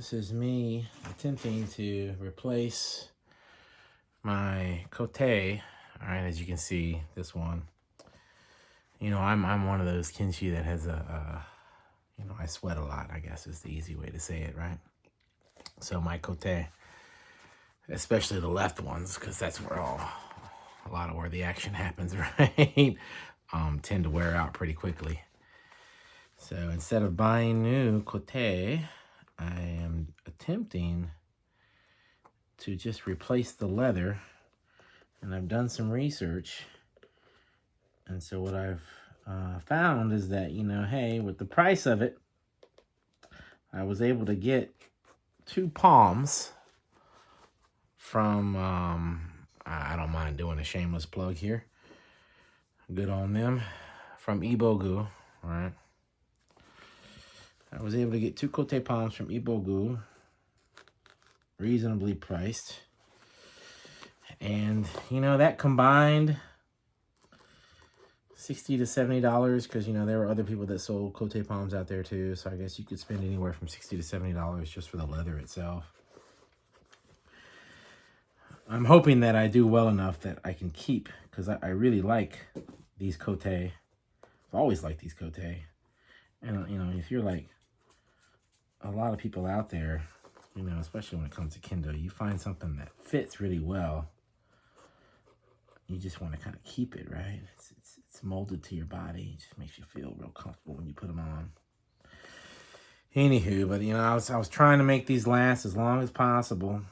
This is me attempting to replace my Kote. All right, as you can see, this one. I'm one of those kinshi that has I sweat a lot, I guess is the easy way to say it, right? So my Kote, especially the left ones, because that's where a lot of where the action happens, right? Tend to wear out pretty quickly. So instead of buying new Kote, I am attempting to just replace the leather, and I've done some research. And so what I've found is that, hey, with the price of it, I was able to get 2 palms from, I don't mind doing a shameless plug here. Good on them. From bogu, right? I was able to get 2 Kote palms from bogu, reasonably priced. And, that combined $60 to $70, because, there were other people that sold Kote palms out there too. So I guess you could spend anywhere from $60 to $70 just for the leather itself. I'm hoping that I do well enough that I can keep, because I really like these Kote. I've always liked these Kote. And, if you're like a lot of people out there, especially when it comes to kendo, you find something that fits really well. You just want to kind of keep it, right? It's molded to your body. It just makes you feel real comfortable when you put them on. Anywho, but I was trying to make these last as long as possible.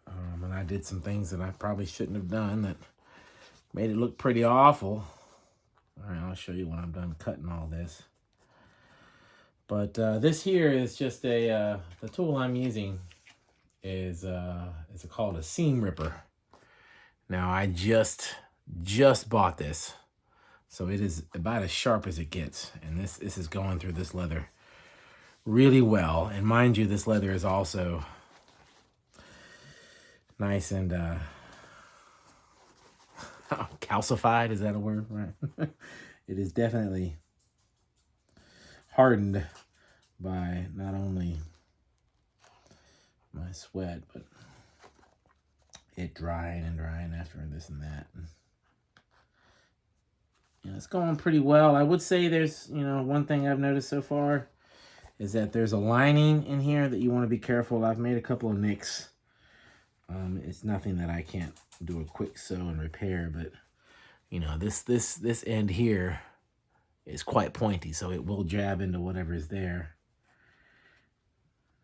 And I did some things that I probably shouldn't have done that made it look pretty awful. All right, I'll show you when I'm done cutting all this. But this here is just the tool I'm using is called a seam ripper. Now I just bought this, so it is about as sharp as it gets, and this is going through this leather really well. And mind you, this leather is also nice and calcified. Is that a word? Right. It is definitely hardened by not only my sweat, but it drying after this and that. And, it's going pretty well. I would say there's, one thing I've noticed so far is that there's a lining in here that you want to be careful. I've made a couple of nicks. It's nothing that I can't do a quick sew and repair, but this end here is quite pointy, so it will jab into whatever is there.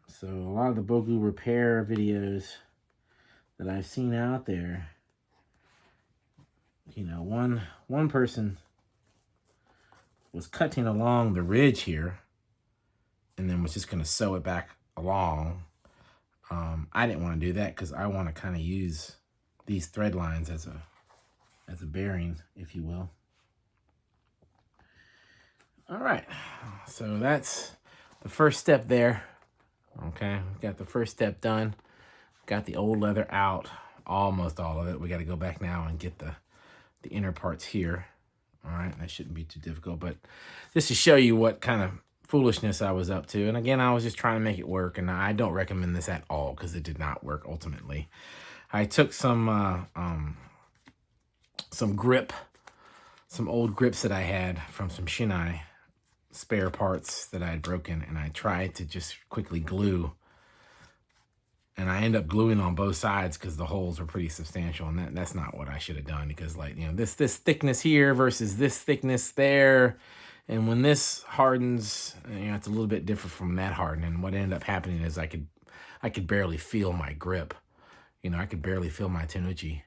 So a lot of the bogu repair videos that I've seen out there, one person was cutting along the ridge here and then was just going to sew it back along. I didn't want to do that because I want to kind of use these thread lines as a bearing, if you will. All right, so that's the first step there. Okay, got the first step done. Got the old leather out, almost all of it. We got to go back now and get the inner parts here. All right, that shouldn't be too difficult, but just to show you what kind of foolishness I was up to. And again, I was just trying to make it work, and I don't recommend this at all because it did not work ultimately. I took some grip, some old grips that I had from some shinai spare parts that I had broken, and I tried to just quickly glue. And I end up gluing on both sides because the holes are pretty substantial, and that's not what I should have done, because this thickness here versus this thickness there, and when this hardens, it's a little bit different from that hardening. And what ended up happening is I could barely feel my grip. I could barely feel my tenuchi,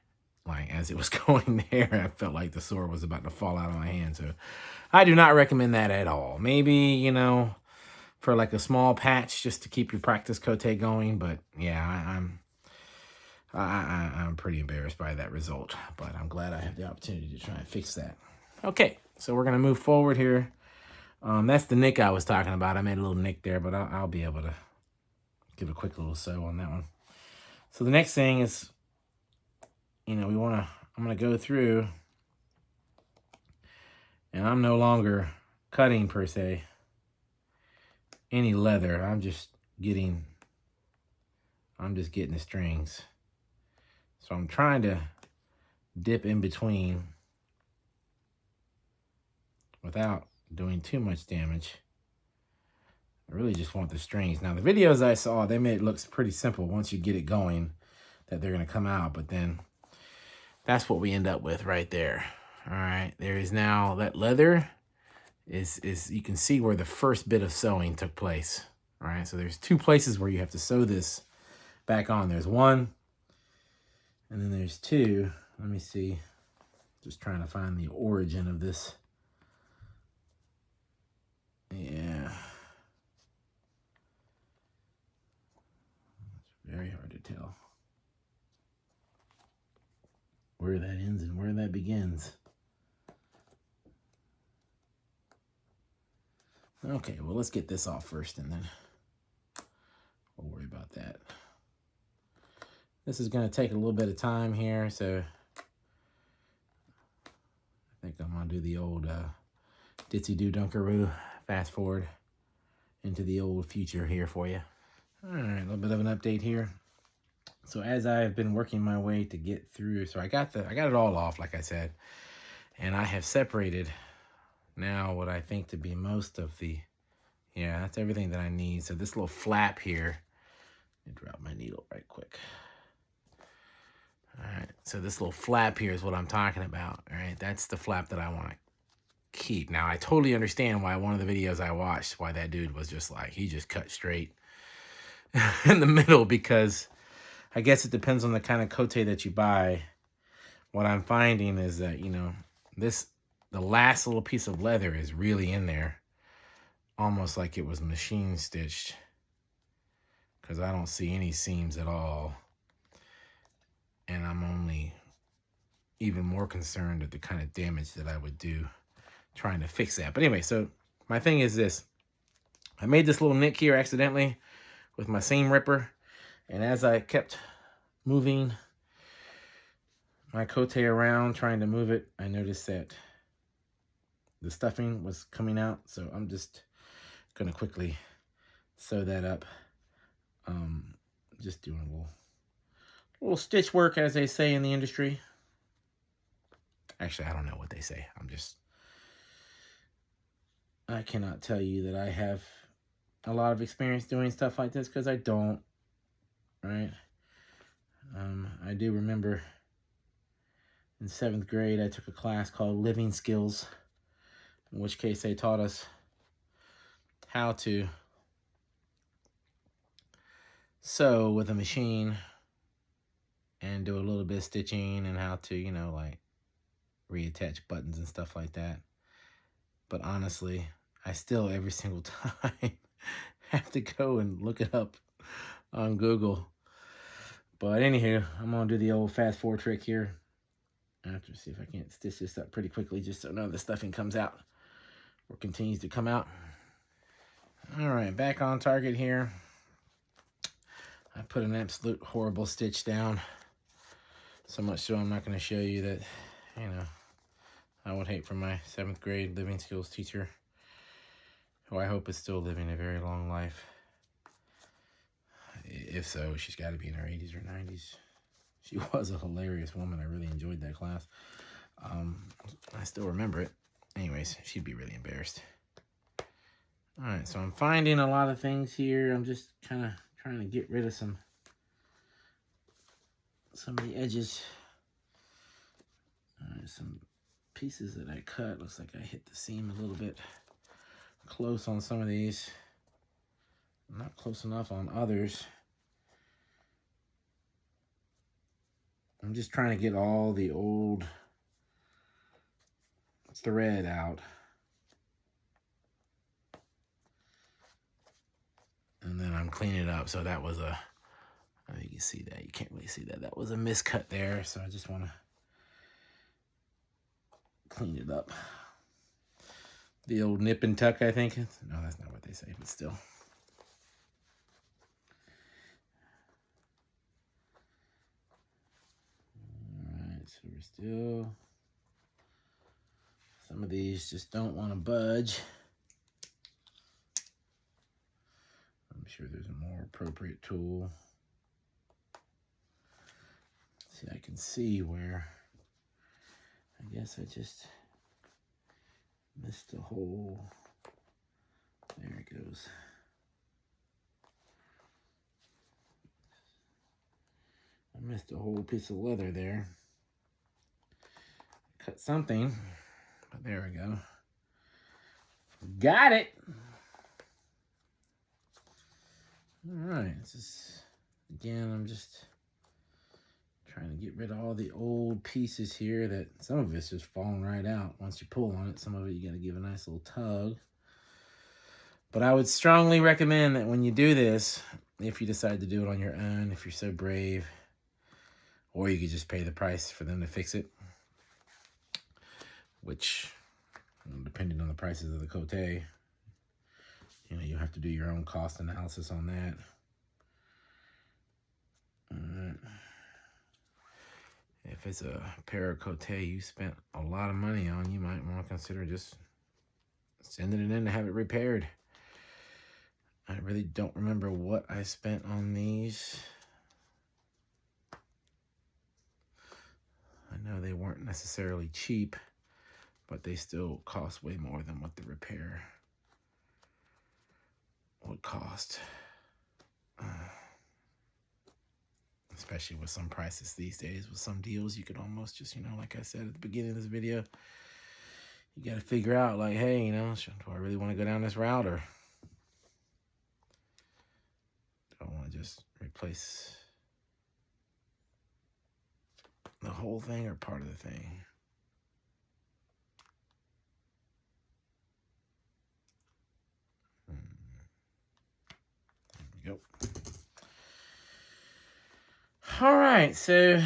like as it was going there. I felt like the sword was about to fall out of my hand. So I do not recommend that at all. Maybe for like a small patch just to keep your practice Kote going. But yeah, I'm pretty embarrassed by that result, but I'm glad I have the opportunity to try and fix that. Okay, so we're gonna move forward here. That's the nick I was talking about. I made a little nick there, but I'll be able to give a quick little sew on that one. So the next thing is, I'm gonna go through, and I'm no longer cutting per se. any leather. I'm just getting the strings. So I'm trying to dip in between without doing too much damage. I really just want the strings. Now the videos I saw, they made it look pretty simple once you get it going, that they're gonna come out, but then that's what we end up with right there. All right, there is now that leather is you can see where the first bit of sewing took place. All right, so there's two places where you have to sew this back on. There's one, and then there's two. Let me see, just trying to find the origin of this. Yeah, it's very hard to tell where that ends and where that begins. Okay, well, let's get this off first, and then we'll worry about that. This is going to take a little bit of time here, so I think I'm going to do the old Ditsy-do Dunkaroo, fast forward into the old future here for you. All right, a little bit of an update here. So as I've been working my way to get through, so I got it all off, like I said, and I have separated now what I think to be most of the, yeah, that's everything that I need. So this little flap here, let me drop my needle right quick. All right, so this little flap here is what I'm talking about. All right, that's the flap that I want to keep. Now, I totally understand why one of the videos I watched, why that dude was just like, he just cut straight in the middle, because I guess it depends on the kind of Kote that you buy. What I'm finding is that, you know, the last little piece of leather is really in there, almost like it was machine stitched, because I don't see any seams at all. And I'm only even more concerned at the kind of damage that I would do trying to fix that. But anyway, so my thing is this. I made this little nick here accidentally with my seam ripper. And as I kept moving my Kote around, trying to move it, I noticed that the stuffing was coming out. So I'm just going to quickly sew that up. Just doing a little stitch work, as they say in the industry. Actually, I don't know what they say. I cannot tell you that I have a lot of experience doing stuff like this, because I don't, right? I do remember in 7th grade, I took a class called Living Skills, in which case they taught us how to sew with a machine and do a little bit of stitching, and how to, you know, like reattach buttons and stuff like that. But honestly, I still every single time have to go and look it up on Google. But anywho, I'm gonna do the old fast forward trick here. I have to see if I can't stitch this up pretty quickly, just so none of the stuffing comes out or continues to come out. All right, back on target here. I put an absolute horrible stitch down. So much so I'm not going to show you that, you know, I would hate for my 7th grade living skills teacher, who I hope is still living a very long life. If so, she's got to be in her 80s or 90s. She was a hilarious woman. I really enjoyed that class. I still remember it. Anyways, she'd be really embarrassed. All right, so I'm finding a lot of things here. I'm just kind of trying to get rid of some of the edges. Some pieces that I cut. Looks like I hit the seam a little bit close on some of these. Not close enough on others. I'm just trying to get all the old thread out. And then I'm cleaning it up. So that was a, I think you see that. You can't really see that. That was a miscut there. So I just want to clean it up. The old nip and tuck, I think. No, that's not what they say, but still. Alright, so we're still, some of these just don't want to budge. sure there's a more appropriate tool. See, I can see where, I guess I just missed a hole. There it goes. I missed a whole piece of leather there. Cut something, but there we go. Got it. All right, again, I'm just trying to get rid of all the old pieces here that some of it's just falling right out. Once you pull on it, some of it you got to give a nice little tug. But I would strongly recommend that when you do this, if you decide to do it on your own, if you're so brave, or you could just pay the price for them to fix it, which, depending on the prices of the Kote, you have to do your own cost analysis on that. If it's a pair of Kote you spent a lot of money on, you might want to consider just sending it in to have it repaired. I really don't remember what I spent on these. I know they weren't necessarily cheap, but they still cost way more than what the repair would cost. Especially with some prices these days, with some deals, you could almost just, like I said at the beginning of this video, you got to figure out, like, hey, do I really want to go down this route, or do I want to just replace the whole thing or part of the thing? There we go. All right, so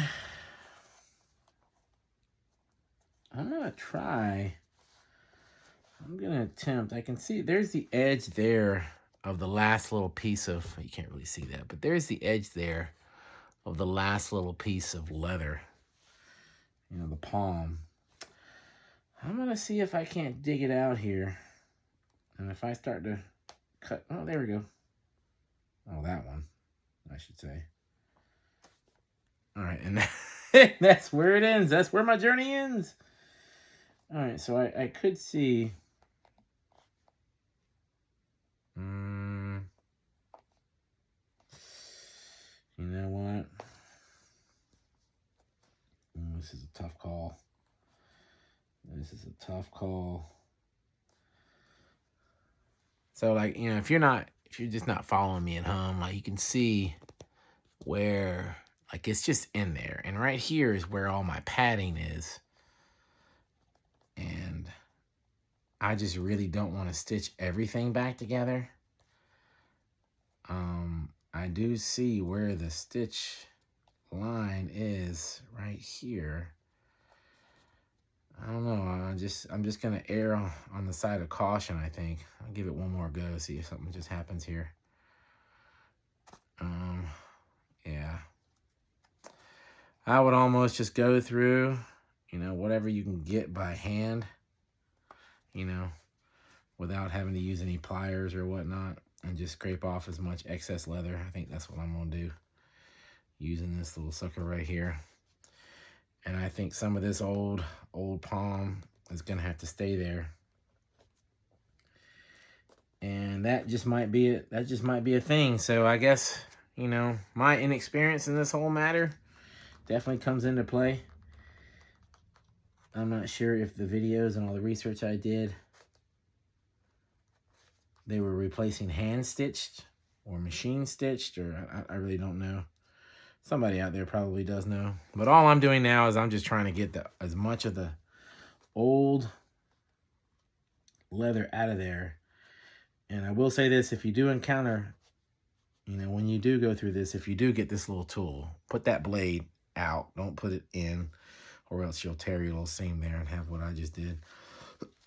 I'm going to attempt, I can see there's the edge there of the last little piece of, you can't really see that, but there's the edge there of the last little piece of leather, the palm. I'm going to see if I can't dig it out here. And if I start to cut, oh, there we go. Oh, that one, I should say. All right, and that's where it ends. That's where my journey ends. All right, so I could see. You know what? This is a tough call. This is a tough call. So, like, if you're just not following me at home, like, you can see where, like, it's just in there. And right here is where all my padding is. And I just really don't want to stitch everything back together. I do see where the stitch line is right here. I don't know. I'm just gonna err on the side of caution, I think. I'll give it one more go, see if something just happens here. Yeah. I would almost just go through, whatever you can get by hand, without having to use any pliers or whatnot, and just scrape off as much excess leather. I think that's what I'm gonna do, using this little sucker right here. And I think some of this old palm is gonna have to stay there. And that just might be it. That just might be a thing. So I guess, my inexperience in this whole matter definitely comes into play. I'm not sure if the videos and all the research I did, they were replacing hand-stitched or machine-stitched, or I really don't know. Somebody out there probably does know. But all I'm doing now is I'm just trying to get as much of the old leather out of there. And I will say this, if you do encounter, when you do go through this, if you do get this little tool, put that blade out. Don't put it in, or else you'll tear your little seam there and have what I just did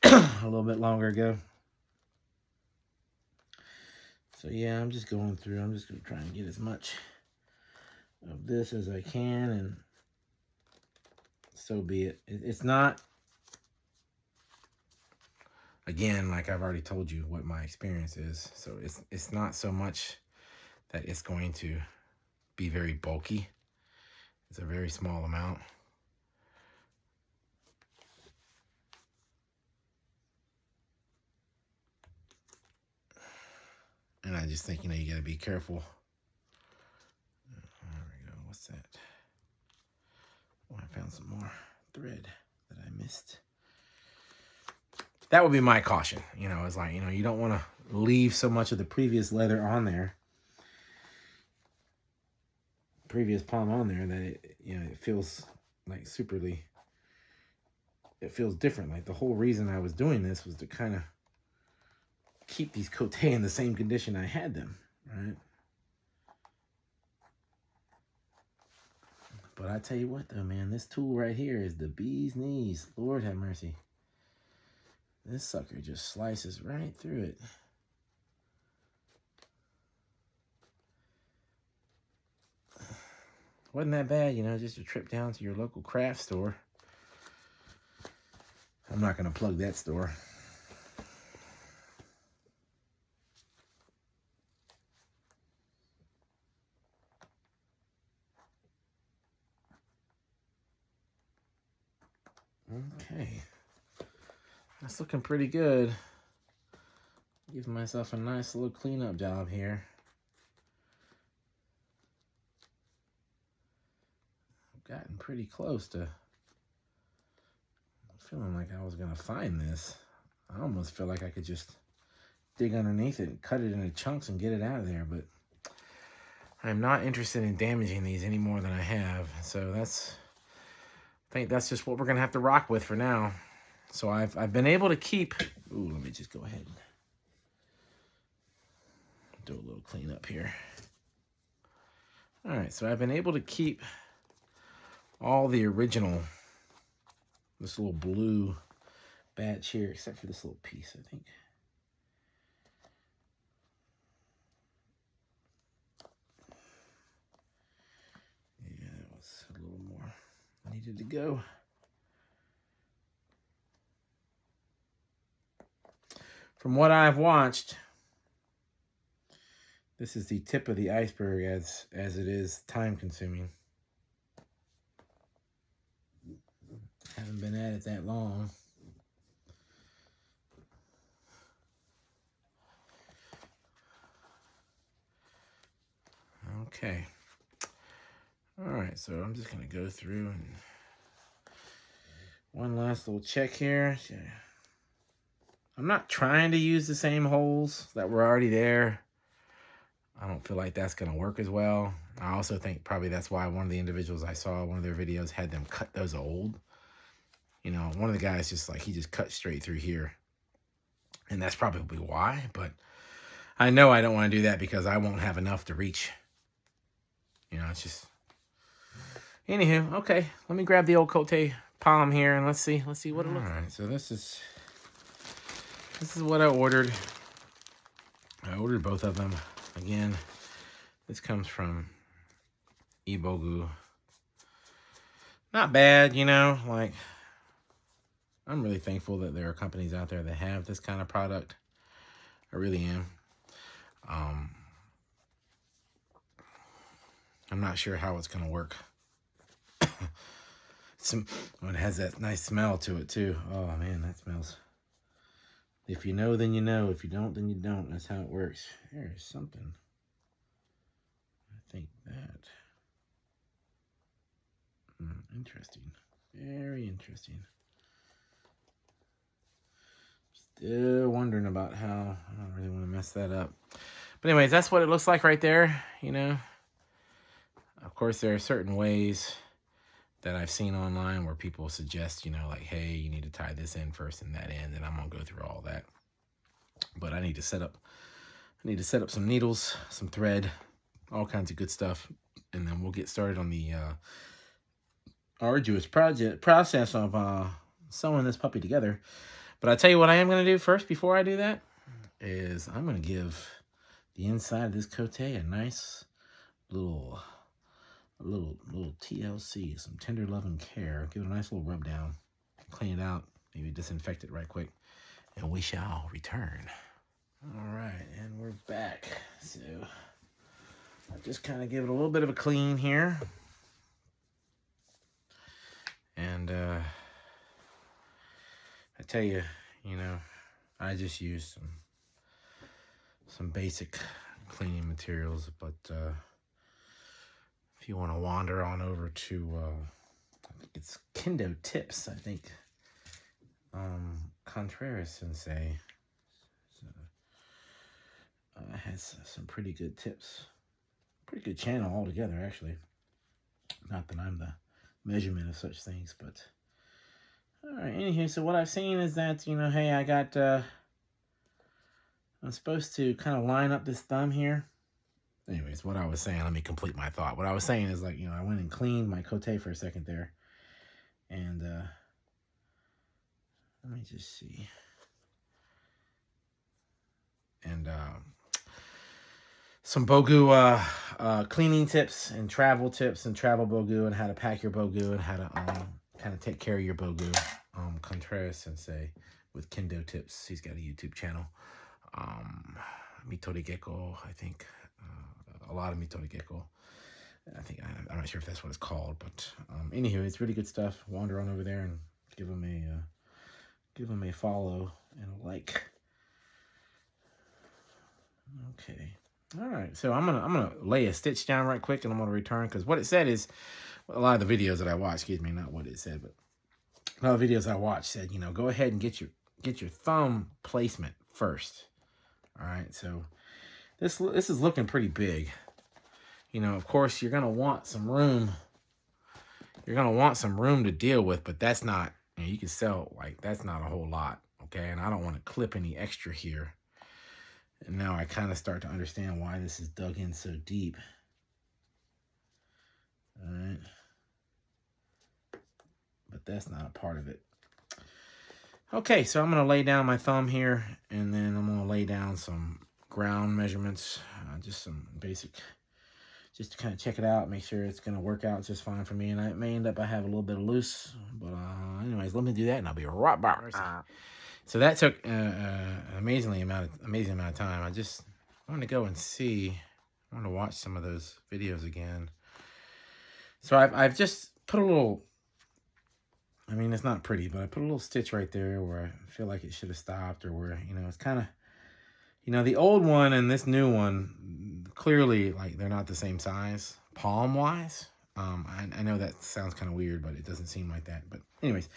a little bit longer ago. So yeah, I'm just going through. I'm just going to try and get as much of this as I can, and so be it. It's not, again, like I've already told you what my experience is. So it's not so much that it's going to be very bulky. It's a very small amount. And I just think, you know, you got to be careful. There we go. What's that? Oh, I found some more thread that I missed. That would be my caution. You know, it's like, you know, you don't want to leave so much of the previous leather on there, previous palm on there, that it, you know, it feels like superly, it feels different. Like the whole reason I was doing this was to kind of keep these Kote in the same condition I had them, right? But I tell you what though, man, this tool right here is the bee's knees. Lord have mercy. This sucker just slices right through it. Wasn't that bad, you know, just a trip down to your local craft store. I'm not going to plug that store. Okay. That's looking pretty good. Give myself a nice little cleanup job here. I've gotten pretty close to feeling like I was going to find this. I almost feel like I could just dig underneath it and cut it into chunks and get it out of there, but I'm not interested in damaging these any more than I have. So I think that's just what we're going to have to rock with for now. So I've been able to keep, ooh, let me just go ahead and do a little cleanup here. All right, so I've been able to keep all the original, this little blue batch here, except for this little piece, I think. Yeah, that was a little more needed to go. From what I've watched, this is the tip of the iceberg as it is time consuming. Haven't been at it that long. Okay. All right, so I'm just going to go through and one last little check here. I'm not trying to use the same holes that were already there. I don't feel like that's going to work as well. I also think probably that's why one of the individuals I saw, one of their videos, had them cut those old. You know, one of the guys just like, he just cut straight through here. And that's probably why, but I know I don't want to do that because I won't have enough to reach. You know, it's just... Anywho, okay, let me grab the old Kote palm here and let's see what it looks like. All right, so this is what I ordered. I ordered both of them. Again, this comes from bogu. Not bad, you know, like, I'm really thankful that there are companies out there that have this kind of product. I really am. I'm not sure how it's going to work. It has that nice smell to it, too. Oh, man, that smells... If you know, then you know. If you don't, then you don't. That's how it works. There's something. I think that. Interesting. Very interesting. Still wondering about how. I don't really want to mess that up. But anyways, that's what it looks like right there, you know. Of course, there are certain ways that I've seen online where people suggest, you know, like, hey, you need to tie this in first and that end, and I'm gonna go through all that. But I need to set up some needles, some thread, all kinds of good stuff, and then we'll get started on the arduous process of sewing this puppy together. But I tell you what I am gonna do first before I do that is I'm gonna give the inside of this Kote a nice little TLC, some tender love and care. Give it a nice little rub down, clean it out, maybe disinfect it right quick, and we shall return. All right, and we're back. So just kind of give it a little bit of a clean here. And I tell you, you know, I just use some basic cleaning materials, but if you want to wander on over to, I think it's Kendo Tips, I think, Contreras Sensei has some pretty good tips. Pretty good channel altogether, actually. Not that I'm the measurement of such things, but all right. Anywho, so what I've seen is that, you know, hey, I got I'm supposed to kind of line up this thumb here. Anyways, what I was saying, let me complete my thought. What I was saying is, like, you know, I went and cleaned my Kote for a second there, and let me just see. And some bogu cleaning tips and travel bogu, and how to pack your bogu, and how to kind of take care of your bogu. Contreras Sensei with Kendo Tips. He's got a YouTube channel. Mitode Gecko, I think. A lot of Mitode Gecko. I think, I'm not sure if that's what it's called, but anywho, it's really good stuff. Wander on over there and give him a follow and a like. Okay. All right, so I'm gonna lay a stitch down right quick, and I'm gonna return, because what it said is, a lot of the videos that I watched, excuse me, not what it said, but a lot of videos I watched said, you know, go ahead and get your thumb placement first. All right, so this is looking pretty big. You know, of course, you're gonna want some room. You're gonna want some room to deal with, but that's not, you know, you can sell, like, that's not a whole lot, okay? And I don't want to clip any extra here. And now I kind of start to understand why this is dug in so deep. All right. But that's not a part of it. Okay, so I'm going to lay down my thumb here, and then I'm going to lay down some ground measurements, just some basic, just to kind of check it out, make sure it's going to work out just fine for me. And it may end up I have a little bit of loose, but anyways, let me do that, and I'll be right back. So that took an amazing amount of time. I just wanted to go and see. I want to watch some of those videos again. So I've just put a little, I mean, it's not pretty, but I put a little stitch right there where I feel like it should have stopped, or where, you know, it's kind of, you know, the old one and this new one, clearly, like, they're not the same size, palm-wise. I know that sounds kind of weird, but it doesn't seem like that. But anyways,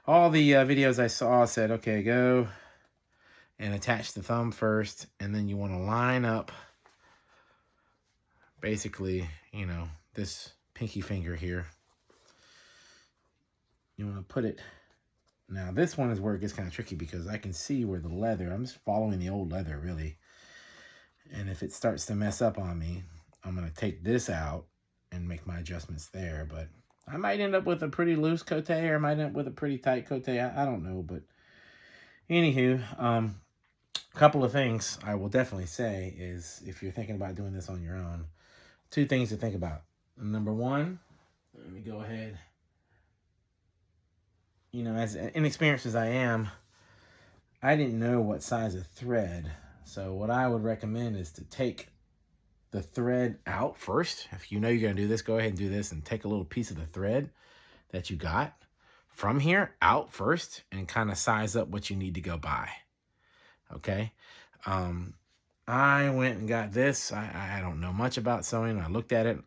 all the videos I saw said, okay, go and attach the thumb first, and then you want to line up, basically, you know, this pinky finger here. You want to put it, now this one is where it gets kind of tricky, because I can see where the leather, I'm just following the old leather, really. And if it starts to mess up on me, I'm going to take this out and make my adjustments there. But I might end up with a pretty loose Kote, or I might end up with a pretty tight Kote. I don't know, but anywho, a couple of things I will definitely say is, if you're thinking about doing this on your own, 2 things to think about. Number 1, let me go ahead. You know, as inexperienced as I am, I didn't know what size of thread. So what I would recommend is to take the thread out first. If you know you're going to do this, go ahead and do this, and take a little piece of the thread that you got from here out first, and kind of size up what you need to go buy. Okay. I went and got this. I don't know much about sewing. I looked at it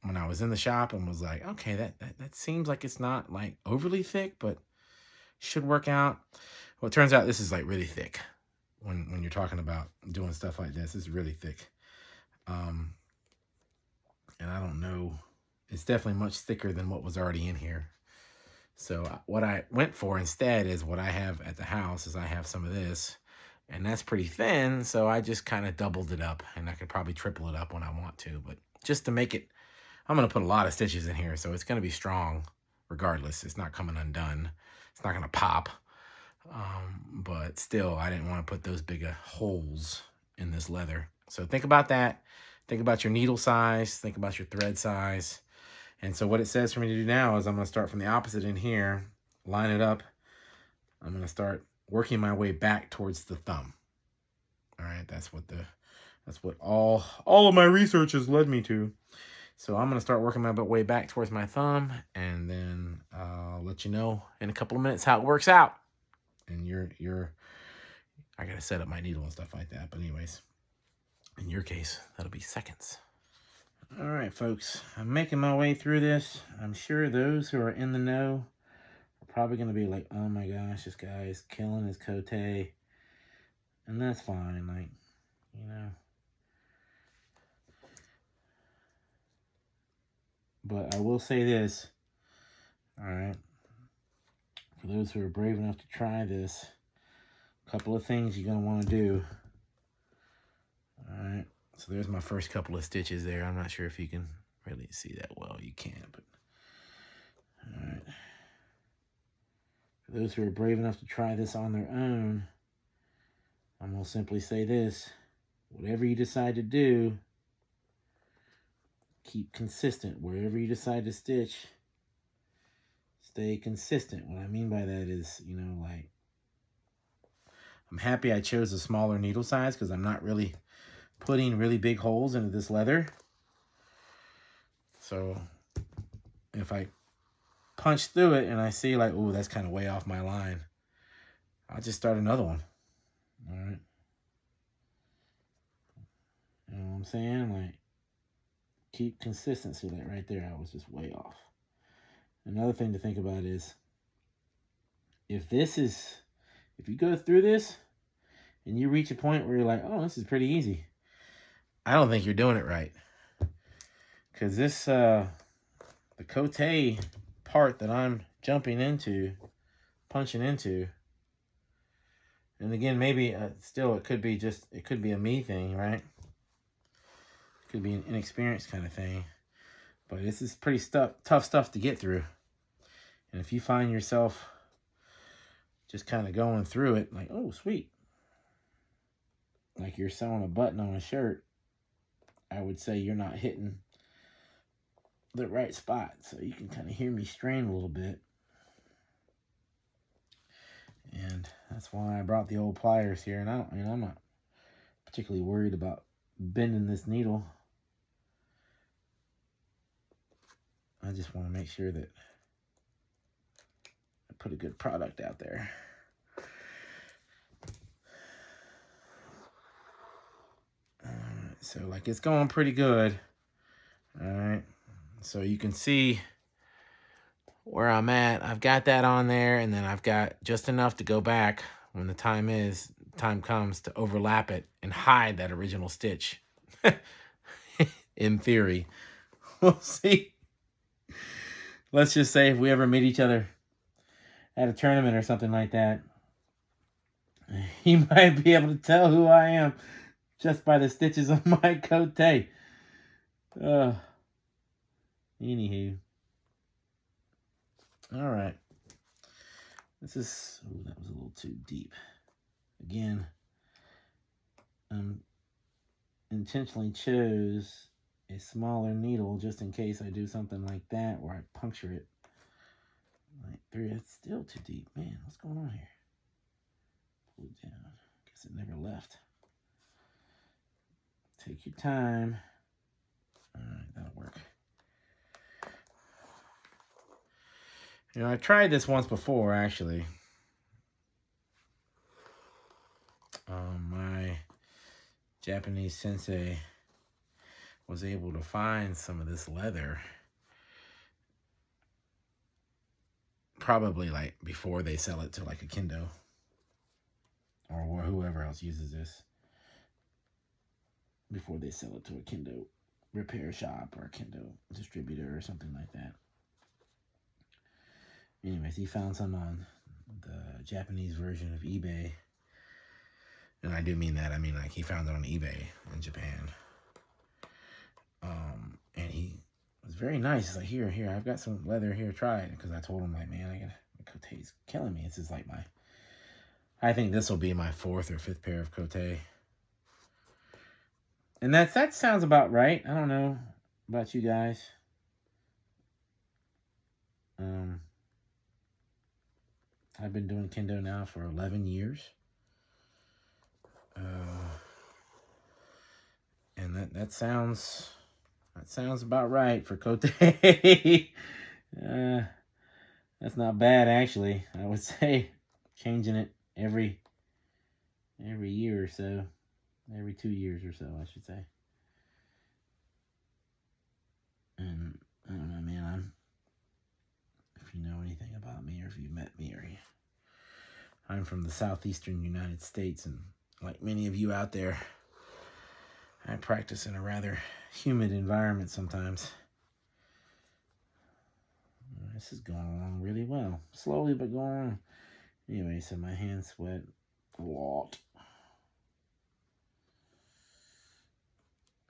when I was in the shop and was like, okay, that seems like it's not like overly thick, but should work out. Well, it turns out this is like really thick. When you're talking about doing stuff like this, it's really thick. And I don't know, it's definitely much thicker than what was already in here. So what I went for instead is what I have at the house, is I have some of this, and that's pretty thin. So I just kind of doubled it up, and I could probably triple it up when I want to, but just to make it, I'm going to put a lot of stitches in here. So it's going to be strong regardless. It's not coming undone. It's not going to pop. But still, I didn't want to put those big holes in this leather. So think about that. Think about your needle size. Think about your thread size. And so what it says for me to do now is I'm going to start from the opposite end here, line it up. I'm going to start working my way back towards the thumb. All right, that's what all of my research has led me to. So I'm gonna start working my way back towards my thumb, and then I'll let you know in a couple of minutes how it works out. And I gotta set up my needle and stuff like that. But anyways, in your case, that'll be seconds. All right, folks, I'm making my way through this. I'm sure those who are in the know are probably gonna be like, "Oh my gosh, this guy is killing his Kote," and that's fine. Like, you know. But I will say this, all right, for those who are brave enough to try this, a couple of things you're going to want to do. All right, so there's my first couple of stitches there. I'm not sure if you can really see that well. You can, but all right. For those who are brave enough to try this on their own, I'm going to simply say this. Whatever you decide to do, keep consistent. Wherever you decide to stitch, stay consistent. What I mean by that is, you know, like, I'm happy I chose a smaller needle size because I'm not really putting really big holes into this leather. So if I punch through it and I see like, oh, that's kind of way off my line, I'll just start another one. All right. You know what I'm saying? Like, keep consistency. Like right there, I was just way off. Another thing to think about is if you go through this and you reach a point where you're like, oh, this is pretty easy, I don't think you're doing it right. Because this, the Kote part that I'm punching into, and again, maybe still it could be a me thing, right? It could be an inexperienced kind of thing. But this is pretty tough stuff to get through. And if you find yourself just kind of going through it, like, oh, sweet, like you're sewing a button on a shirt, I would say you're not hitting the right spot. So you can kind of hear me strain a little bit. And that's why I brought the old pliers here. And I'm not particularly worried about bending this needle. I just want to make sure that I put a good product out there. So like it's going pretty good. All right. So you can see where I'm at. I've got that on there, and then I've got just enough to go back when the time comes to overlap it and hide that original stitch. In theory. We'll see. Let's just say if we ever meet each other at a tournament or something like that, he might be able to tell who I am just by the stitches on my Kote. Anywho. All right. That was a little too deep. Again, intentionally chose a smaller needle just in case I do something like that where I puncture it. Like it's still too deep. Man, what's going on here? Pull it down. Guess it never left. Take your time. All right, that'll work. You know, I tried this once before, actually. My Japanese sensei was able to find some of this leather probably like before they sell it to like a kendo or whoever else uses this, before they sell it to a kendo repair shop or a kendo distributor or something like that. Anyways, he found some on the Japanese version of eBay. And I do mean that. I mean, like, he found it on eBay in Japan. And he was very nice. He's like, here, I've got some leather here, try it. Because I told him, like, man, my Kote's killing me. This is like I think this will be my 4th or 5th pair of Kote. And that sounds about right. I don't know about you guys. I've been doing kendo now for 11 years. And that sounds about right for Kote. That's not bad, actually. I would say changing it every year or so, every 2 years or so, I should say. And I don't know, man. If you know anything about me, or if you met me, I'm from the southeastern United States, and like many of you out there, I practice in a rather humid environment sometimes. This is going along really well. Slowly, but going on. Anyway, so my hands sweat a lot.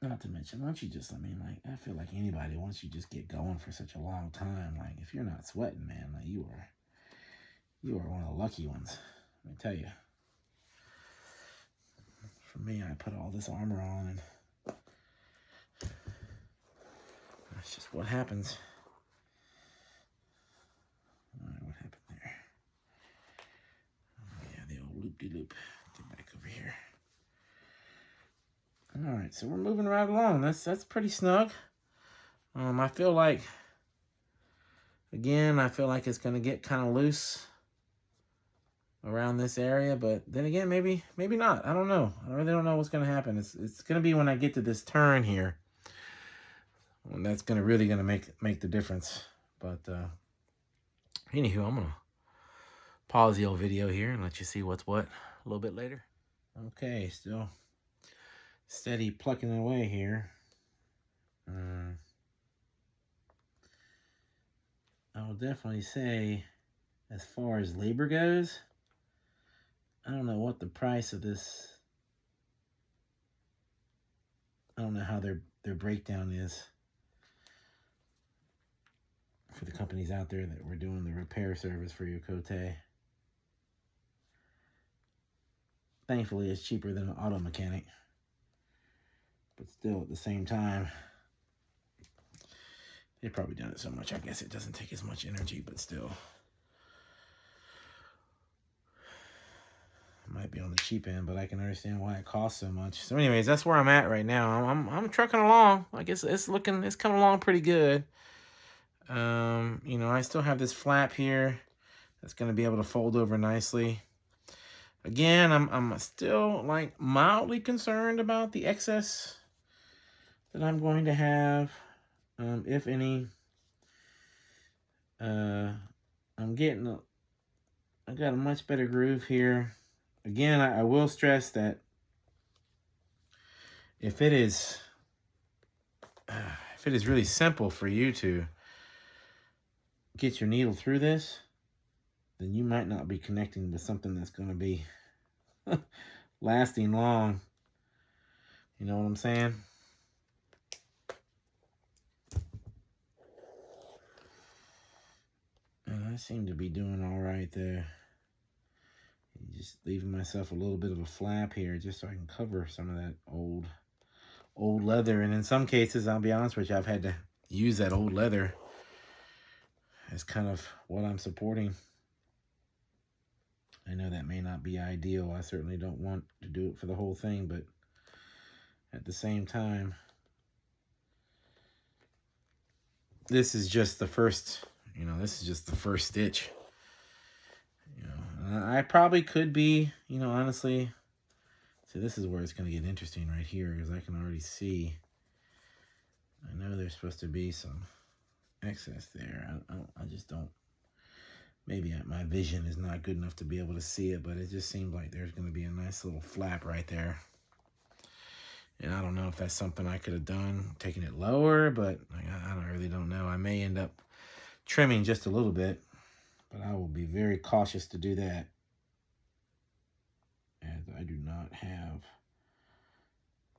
Not to mention, once you just, I feel like anybody, once you just get going for such a long time, like, if you're not sweating, man, like, you are one of the lucky ones. Let me tell you. For me, I put all this armor on, and that's just what happens. All right, what happened there? Oh, yeah, the old loop-de-loop. Get back over here. All right, so we're moving right along. That's pretty snug. I feel like it's going to get kind of loose around this area, but then again, maybe not. I don't know. I really don't know what's going to happen. It's going to be when I get to this turn here, when that's really going to make the difference. But anywho, I'm going to pause the old video here and let you see what's what a little bit later. Okay, still steady plucking away here. I will definitely say, as far as labor goes, I don't know what the price of this, I don't know how their breakdown is for the companies out there that were doing the repair service for your Kote. Thankfully, it's cheaper than an auto mechanic. But still, at the same time, they've probably done it so much, I guess it doesn't take as much energy, but still. It might be on the cheap end, but I can understand why it costs so much. So anyways, that's where I'm at right now. I'm trucking along. Like it's coming along pretty good. I still have this flap here that's going to be able to fold over nicely. Again, I'm still like mildly concerned about the excess that I'm going to have, if any. I've got a much better groove here. Again, I will stress that if it is really simple for you to get your needle through this, then you might not be connecting with something that's going to be lasting long. You know what I'm saying? And I seem to be doing all right there. Just leaving myself a little bit of a flap here just so I can cover some of that old leather. And in some cases, I'll be honest with you, I've had to use that old leather as kind of what I'm supporting. I know that may not be ideal. I certainly don't want to do it for the whole thing, but at the same time, this is just the first, stitch. I probably could be, honestly, so this is where it's going to get interesting right here, because I can already see, I know there's supposed to be some excess there. I just don't, maybe my vision is not good enough to be able to see it, but it just seems like there's going to be a nice little flap right there. And I don't know if that's something I could have done, taking it lower, but I really don't know. I may end up trimming just a little bit, but I will be very cautious to do that, as I do not have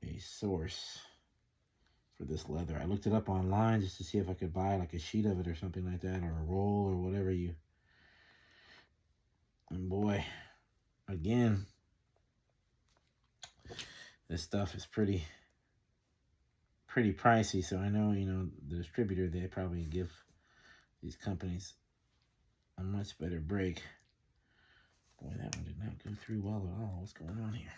a source for this leather. I looked it up online just to see if I could buy like a sheet of it or something like that, or a roll or whatever and boy, again, this stuff is pretty pricey. So I know, the distributor, they probably give these companies a much better break. Boy, that one did not go through well at all. What's going on here?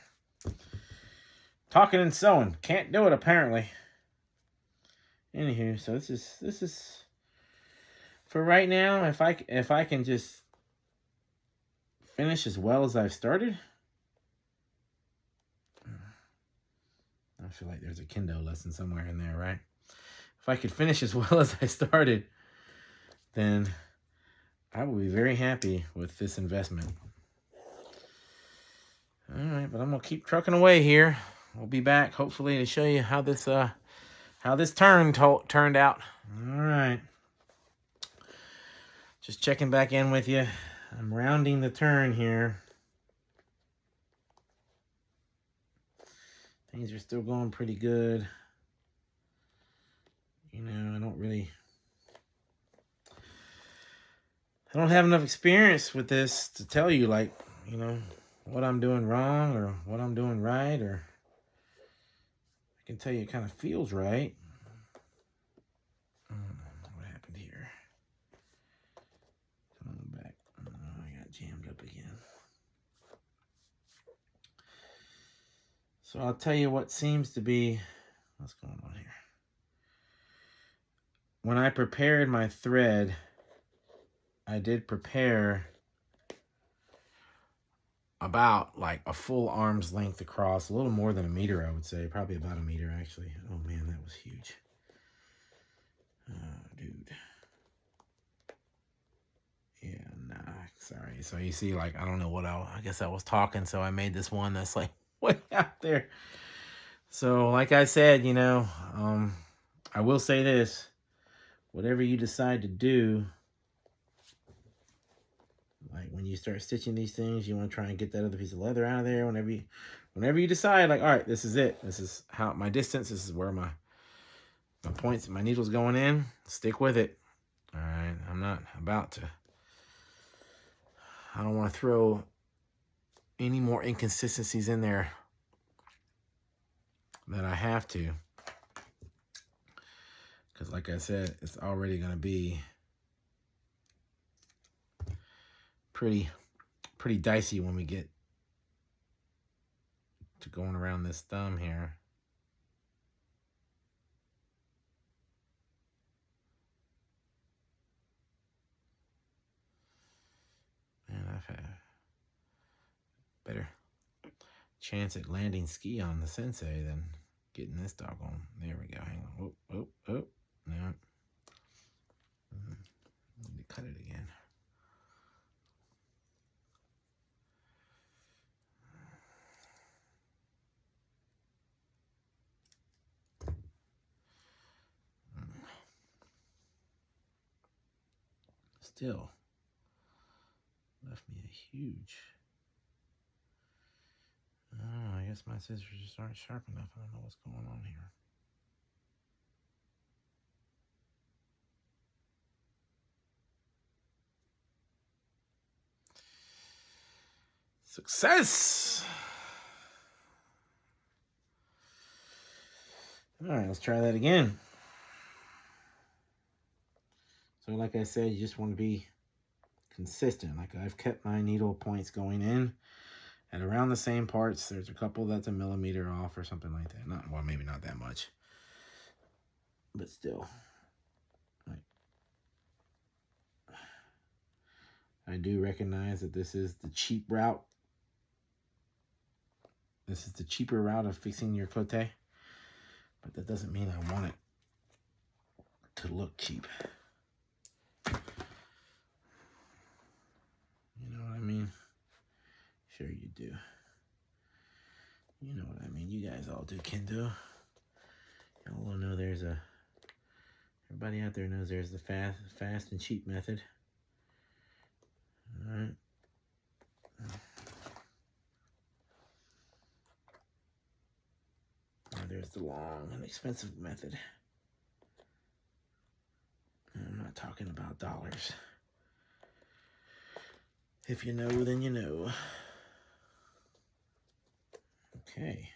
Talking and sewing. Can't do it apparently. Anywho, so this is for right now. If I can just finish as well as I've started. I feel like there's a kendo lesson somewhere in there, right? If I could finish as well as I started, then I will be very happy with this investment. All right, but I'm gonna keep trucking away here. We'll be back hopefully to show you how this turned out. All right, just checking back in with you. I'm rounding the turn here. Things are still going pretty good. You know, I don't have enough experience with this to tell you, like, you know, what I'm doing wrong or what I'm doing right, or I can tell you it kind of feels right. What happened here? Come on back. Oh, I got jammed up again. So I'll tell you what seems to be, what's going on here. When I prepared my thread, I did prepare about like a full arm's length across, a little more than a meter, I would say, probably about a meter actually. Oh man, that was huge. Oh, dude. Yeah, nah, sorry. So you see, like, I don't know what I guess I was talking, so I made this one that's like way out there. So like I said, you know, I will say this, whatever you decide to do, like when you start stitching these things, you want to try and get that other piece of leather out of there. Whenever you decide, like, all right, this is it. This is how my distance. This is where my points, my needle's going in. Stick with it. All right, I'm not about to. I don't want to throw any more inconsistencies in there than I have to, because like I said, it's already going to be pretty dicey when we get to going around this thumb here. Man, I've had better chance at landing ski on the sensei than getting this doggone. There we go. Hang on. Oh. No. Need to cut it again. Still left me a huge. Oh, I guess my scissors just aren't sharp enough. I don't know what's going on here. Success! All right, let's try that again. So like I said, you just want to be consistent. Like I've kept my needle points going in at around the same parts. There's a couple that's a millimeter off or something like that. Not, well, maybe not that much, but still. I do recognize that this is the cheap route. This is the cheaper route of fixing your Kote, but that doesn't mean I want it to look cheap. You know what I mean? Sure you do. You know what I mean. You guys all do kendo. Y'all know there's a... Everybody out there knows there's the fast and cheap method. All right. Or there's the long and expensive method. I'm not talking about dollars. If you know, then you know. Okay.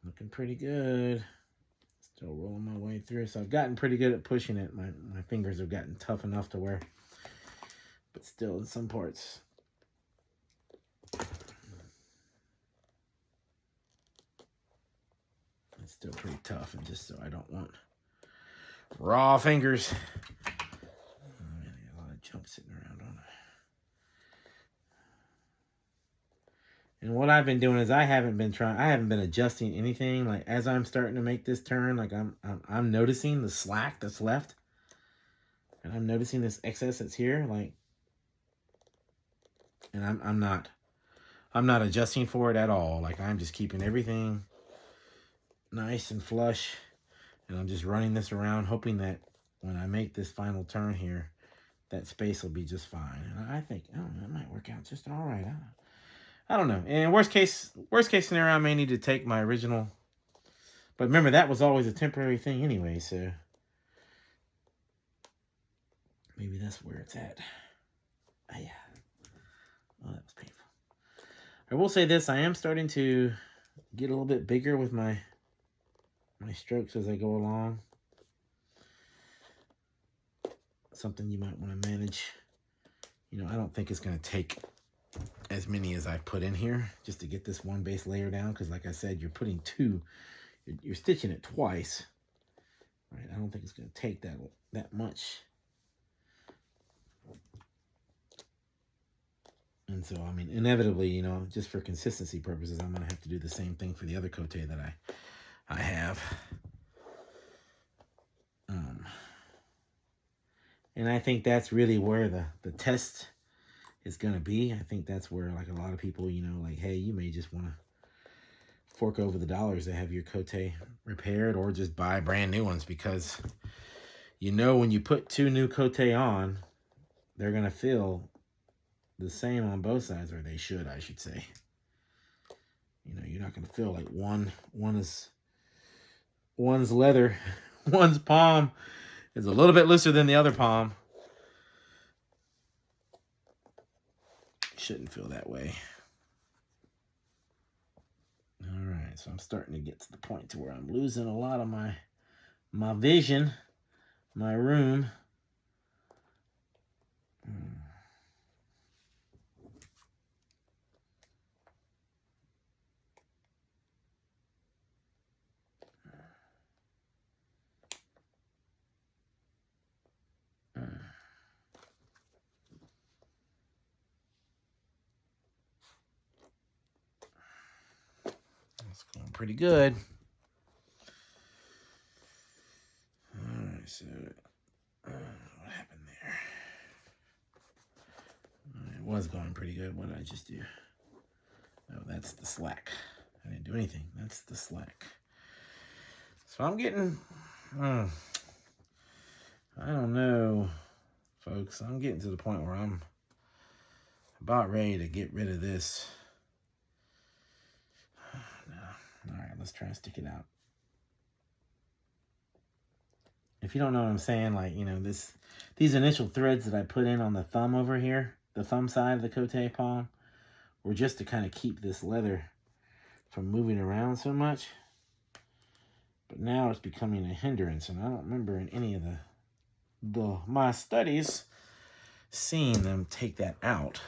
Looking pretty good. Still rolling my way through. So I've gotten pretty good at pushing it. My fingers have gotten tough enough to where, but still in some parts. It's still pretty tough, and just so I don't want raw fingers. Oh, man, I got a lot of junk sitting around on it. And what I've been doing is I haven't been adjusting anything. Like as I'm starting to make this turn, like I'm noticing the slack that's left. And I'm noticing this excess that's here, like, and I'm not adjusting for it at all. Like I'm just keeping everything nice and flush, and I'm just running this around, hoping that when I make this final turn here, that space will be just fine. And I think, I don't know, it might work out just all right. I don't know. And worst case scenario, I may need to take my original. But remember, that was always a temporary thing anyway, so maybe that's where it's at. Oh, yeah. Oh, that was painful. I will say this, I am starting to get a little bit bigger with my strokes as I go along. Something you might want to manage. You know, I don't think it's going to take as many as I put in here just to get this one base layer down, because like I said, you're putting two, you're stitching it twice, right? I don't think it's going to take that much. And so, I mean, inevitably, you know, just for consistency purposes, I'm going to have to do the same thing for the other Kote that I have. And I think that's really where the test is going to be. I think that's where, like, a lot of people, you know, like, hey, you may just want to fork over the dollars to have your Kote repaired, or just buy brand new ones, because, you know, when you put two new Kote on, they're going to feel the same on both sides, or they should, I should say. You know, you're not going to feel like one's leather, one's palm is a little bit looser than the other palm. Shouldn't feel that way. All right, so I'm starting to get to the point to where I'm losing a lot of my vision, my room. That's going pretty good. All right, so what happened there? It was going pretty good. What did I just do? Oh, that's the slack. I didn't do anything. That's the slack. So I'm getting, I don't know, folks. I'm getting to the point where I'm about ready to get rid of this. No. All right, let's try and stick it out. If you don't know what I'm saying, like, you know, these initial threads that I put in on the thumb over here, the thumb side of the Kote palm, were just to kind of keep this leather from moving around so much. But now it's becoming a hindrance, and I don't remember in any of my studies seeing them take that out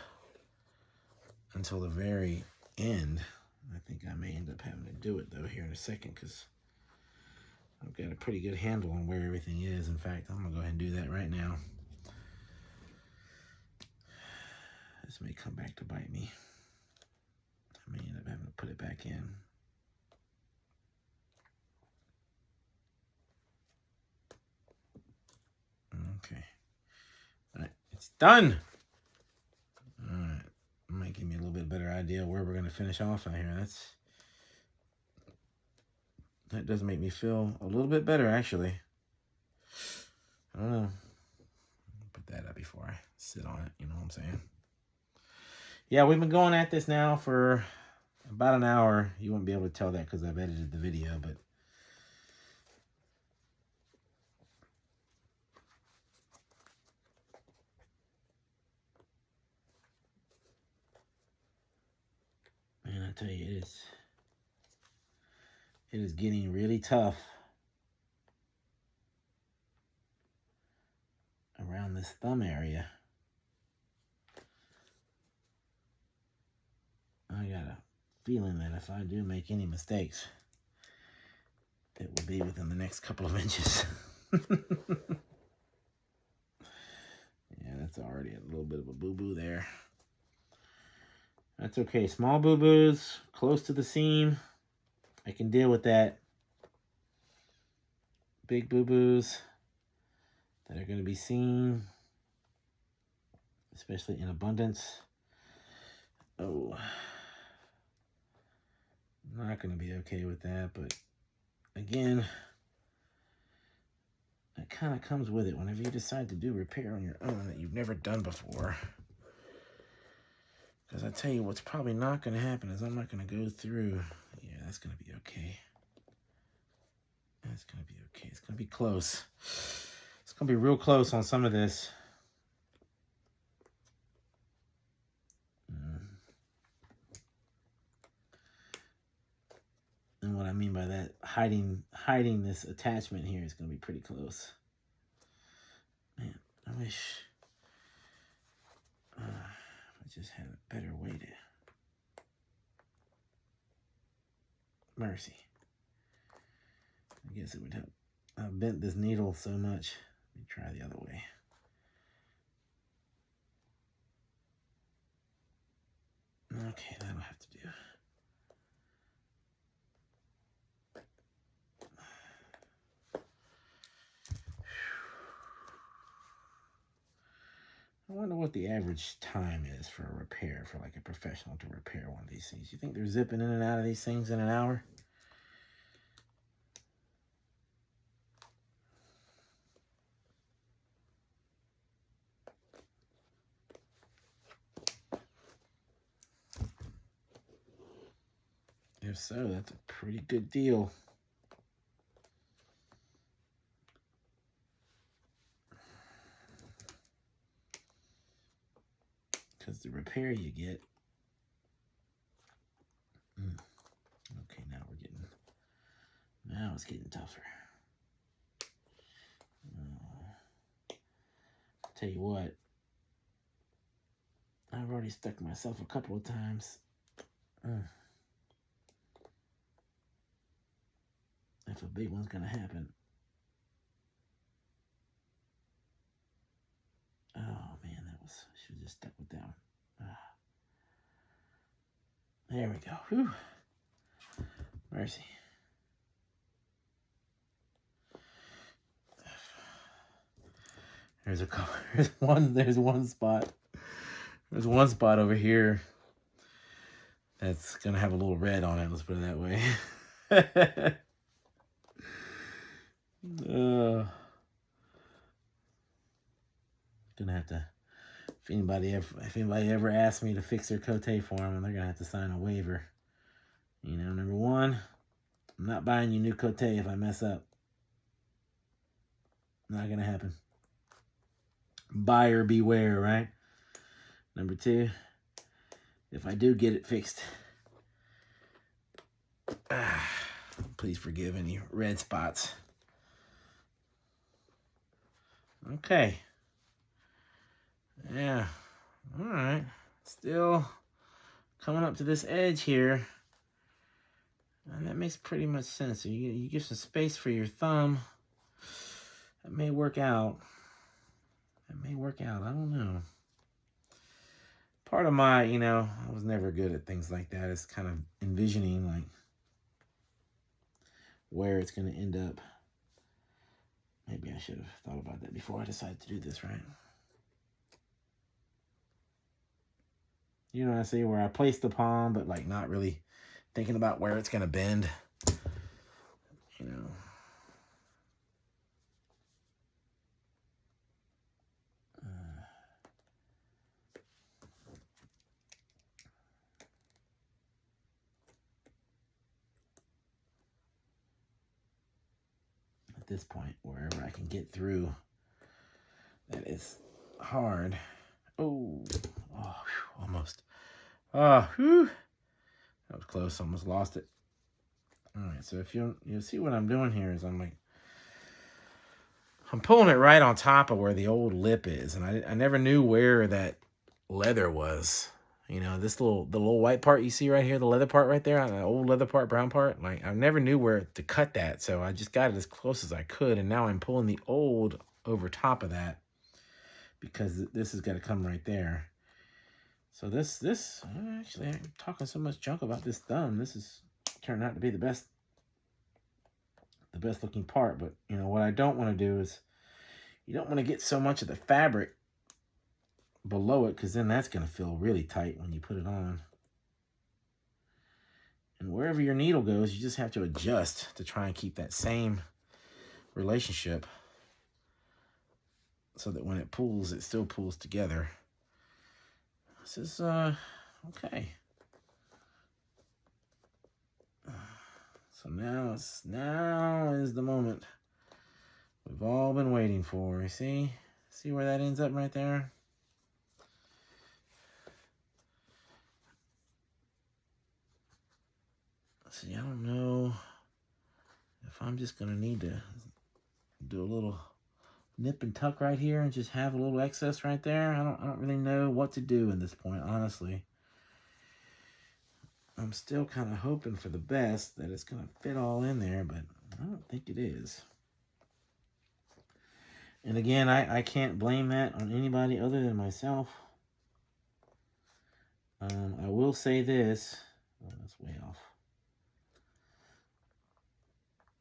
until the very end. I think I may end up having to do it though here in a second, because I've got a pretty good handle on where everything is. In fact, I'm gonna go ahead and do that right now. This may come back to bite me. I may end up having to put it back in. Okay. All right, it's done. All right. Might give me a little bit better idea where we're going to finish off out here. That does make me feel a little bit better, actually. I don't know. Put that up before I sit on it, you know what I'm saying? Yeah, we've been going at this now for about an hour. You won't be able to tell that because I've edited the video, but man, I tell you, it is getting really tough around this thumb area. I got a feeling that if I do make any mistakes, it will be within the next couple of inches. Yeah, that's already a little bit of a boo-boo there. That's okay. Small boo-boos, close to the seam, I can deal with that. Big boo-boos that are going to be seen, especially in abundance. Oh, I'm not going to be okay with that, but again, that kind of comes with it whenever you decide to do repair on your own that you've never done before. Because I tell you what's probably not going to happen is I'm not going to go through. Yeah, that's going to be okay. That's going to be okay. It's going to be close. It's going to be real close on some of this. And what I mean by that, hiding this attachment here is going to be pretty close. Man, I wish I just had a better way to... Mercy. I guess it would help. I've bent this needle so much. Let me try the other way. Okay, that'll have to do. I wonder what the average time is for a repair, for like a professional to repair one of these things. You think they're zipping in and out of these things in an hour? If so, that's a pretty good deal. Because the repair you get... Okay, now it's getting tougher. Tell you what, I've already stuck myself a couple of times. If a big one's gonna happen. Oh man, I should have just stuck with that one. There we go. Whew. Mercy. There's a couple. There's one spot. There's one spot over here that's gonna have a little red on it. Let's put it that way. Gonna have to. If anybody ever asks me to fix their Kote for them, they're gonna have to sign a waiver. You know, number one, I'm not buying you new Kote if I mess up. Not gonna happen. Buyer beware, right? Number two, if I do get it fixed, please forgive any red spots. Okay. Yeah. All right. Still coming up to this edge here. And that makes pretty much sense. So you give some space for your thumb. That may work out. I don't know. Part of my, I was never good at things like that. It's kind of envisioning, like, where it's going to end up. Maybe I should have thought about that before I decided to do this, right? You know what I say? Where I place the palm, but, like, not really thinking about where it's going to bend. At this point, wherever I can get through, that is hard. Oh, almost. Whew. That was close. Almost lost it. All right, so if you'll see what I'm doing here is I'm pulling it right on top of where the old lip is, and I never knew where that leather was. You know, the little white part you see right here, the leather part right there, the old leather part, brown part. Like, I never knew where to cut that, so I just got it as close as I could, and now I'm pulling the old over top of that because this has got to come right there. So actually, I'm talking so much junk about this thumb. This is turned out to be the best looking part. But you know what I don't want to do is, you don't want to get so much of the fabric below it, because then that's going to feel really tight when you put it on. And wherever your needle goes, you just have to adjust to try and keep that same relationship so that when it pulls, it still pulls together. This is okay. So now is the moment we've all been waiting for. You see where that ends up right there? See, I don't know if I'm just gonna need to do a little nip and tuck right here and just have a little excess right there. I don't really know what to do in this point, honestly. I'm still kind of hoping for the best, that it's gonna fit all in there, but I don't think it is. And again, I can't blame that on anybody other than myself. I will say this. Oh, that's way off.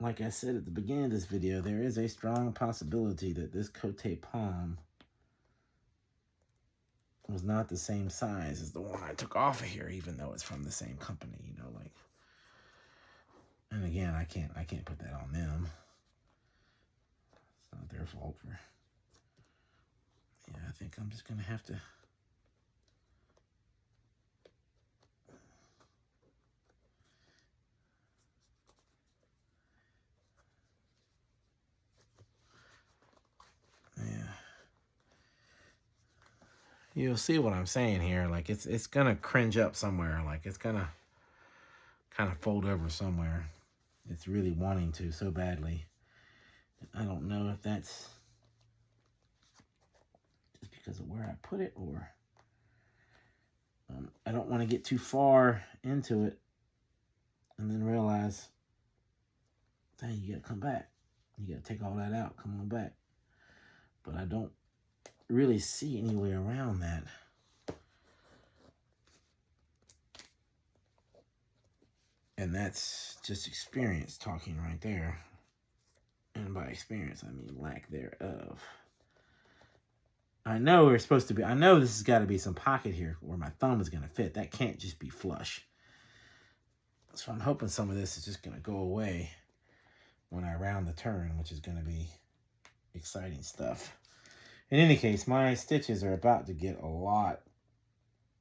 Like I said at the beginning of this video, there is a strong possibility that this Kote palm was not the same size as the one I took off of here, even though it's from the same company, you know, like. And again, I can't put that on them. It's not their fault for. Yeah, I think I'm just gonna have to. You'll see what I'm saying here. Like, it's gonna cringe up somewhere. Like, it's gonna kind of fold over somewhere. It's really wanting to so badly. I don't know if that's just because of where I put it, or I don't want to get too far into it and then realize, dang, you gotta come back. You gotta take all that out, come on back. But I don't really see any way around that. And that's just experience talking right there. And by experience, I mean lack thereof. I know we're supposed to be, I know this has got to be some pocket here where my thumb is going to fit. That can't just be flush. So I'm hoping some of this is just going to go away when I round the turn, which is going to be exciting stuff. In any case, my stitches are about to get a lot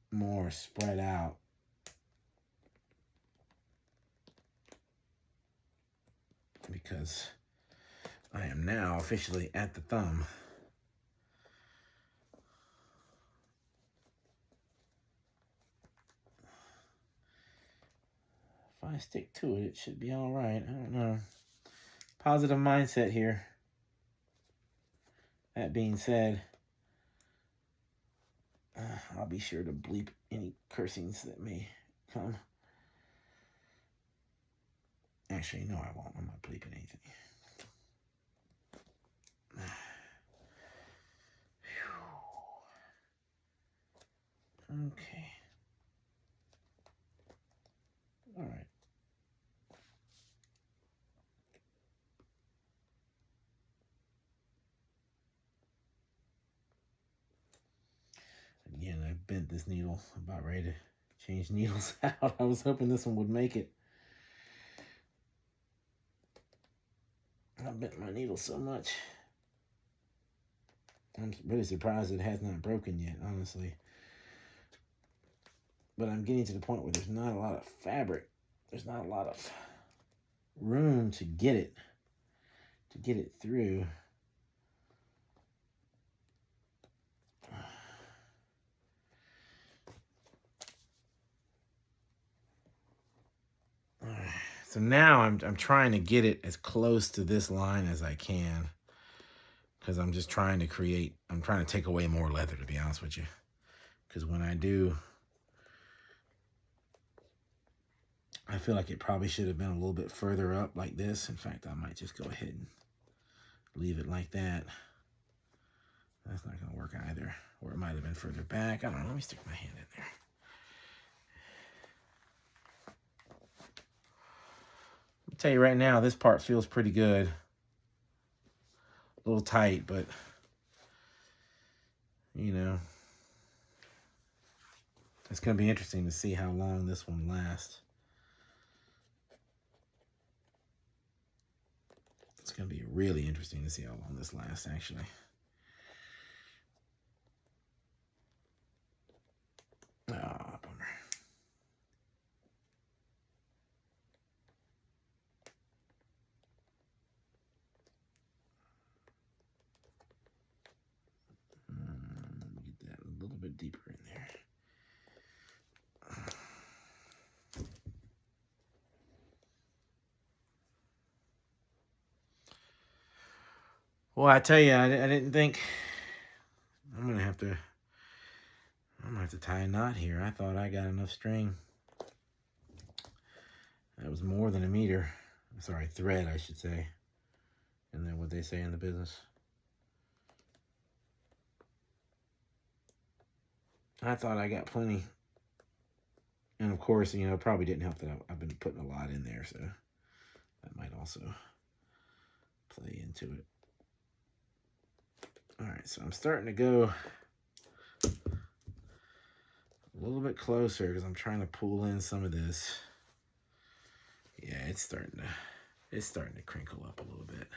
more spread out. Because I am now officially at the thumb. If I stick to it, it should be all right. I don't know. Positive mindset here. That being said, I'll be sure to bleep any cursings that may come. Actually, no, I won't. I'm not bleeping anything. Okay. All right. Again, I bent this needle. About ready to change needles out. I was hoping this one would make it. I bent my needle so much. I'm really surprised it has not broken yet, honestly. But I'm getting to the point where there's not a lot of fabric. There's not a lot of room to get it through. So now I'm trying to get it as close to this line as I can, because I'm just trying to take away more leather, to be honest with you. Because when I do I feel like it probably should have been a little bit further up like this. In fact, I might just go ahead and leave it like that. That's not going to work either. Or it might have been further back. I don't know. Let me stick my hand in there. I'll tell you right now, this part feels pretty good. A little tight, but, you know, it's going to be interesting to see how long this one lasts. It's going to be really interesting to see how long this lasts, actually. Ah, bummer. Get that a little bit deeper in there. Well, I tell you, I didn't think I'm gonna have to tie a knot here. I thought I got enough string. That was more than a meter. Sorry, thread, I should say. And then what they say in the business. I thought I got plenty. And of course, you know, it probably didn't help that I've been putting a lot in there, so that might also play into it. All right, so I'm starting to go a little bit closer because I'm trying to pull in some of this. Yeah, it's starting to crinkle up a little bit.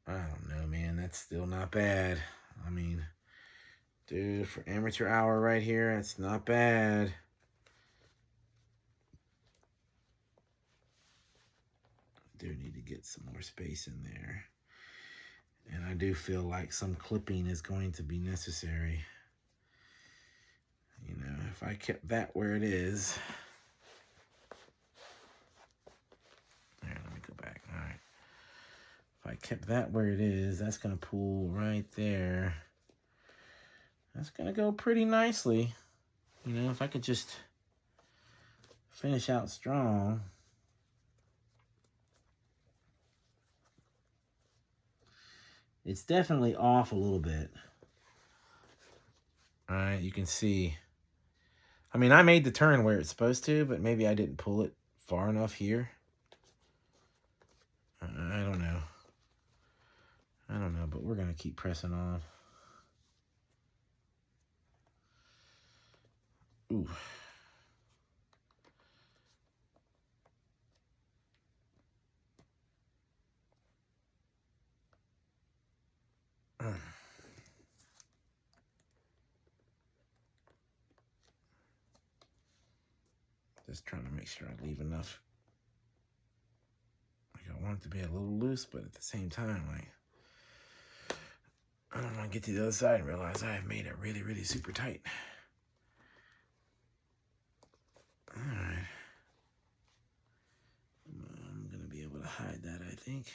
I don't know, man. That's still not bad. I mean, dude, for amateur hour right here, it's not bad. I do need to get some more space in there. And I do feel like some clipping is going to be necessary. You know, if I kept that where it is. There, let me go back. All right. If I kept that where it is, that's going to pull right there. That's going to go pretty nicely. You know, if I could just finish out strong. It's definitely off a little bit. All right, you can see. I mean, I made the turn where it's supposed to, but maybe I didn't pull it far enough here. I don't know. I don't know, but we're going to keep pressing on. Ooh. Just trying to make sure I leave enough. Like, I want it to be a little loose, but at the same time, like, I don't want to get to the other side and realize I have made it really, really super tight. All right. I'm going to be able to hide that, I think.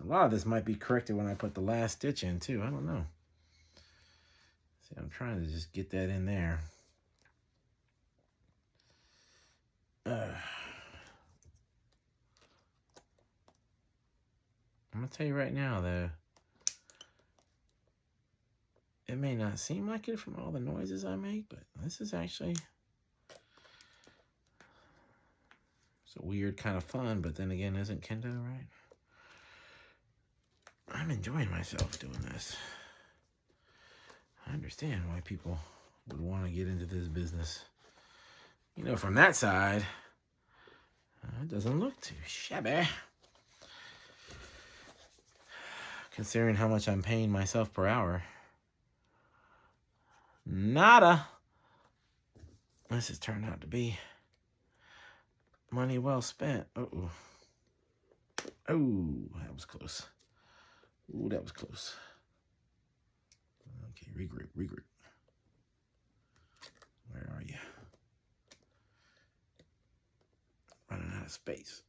A lot of this might be corrected when I put the last stitch in, too. I don't know. See, I'm trying to just get that in there. I'm going to tell you right now, though. It may not seem like it from all the noises I make, but this is actually... It's a weird kind of fun, but then again, isn't kendo, right? I'm enjoying myself doing this. I understand why people would want to get into this business. You know, from that side, it doesn't look too shabby. Considering how much I'm paying myself per hour. Nada. This has turned out to be money well spent. Uh-oh. Oh, that was close. Ooh, that was close. Okay, regroup. Where are you? Running out of space.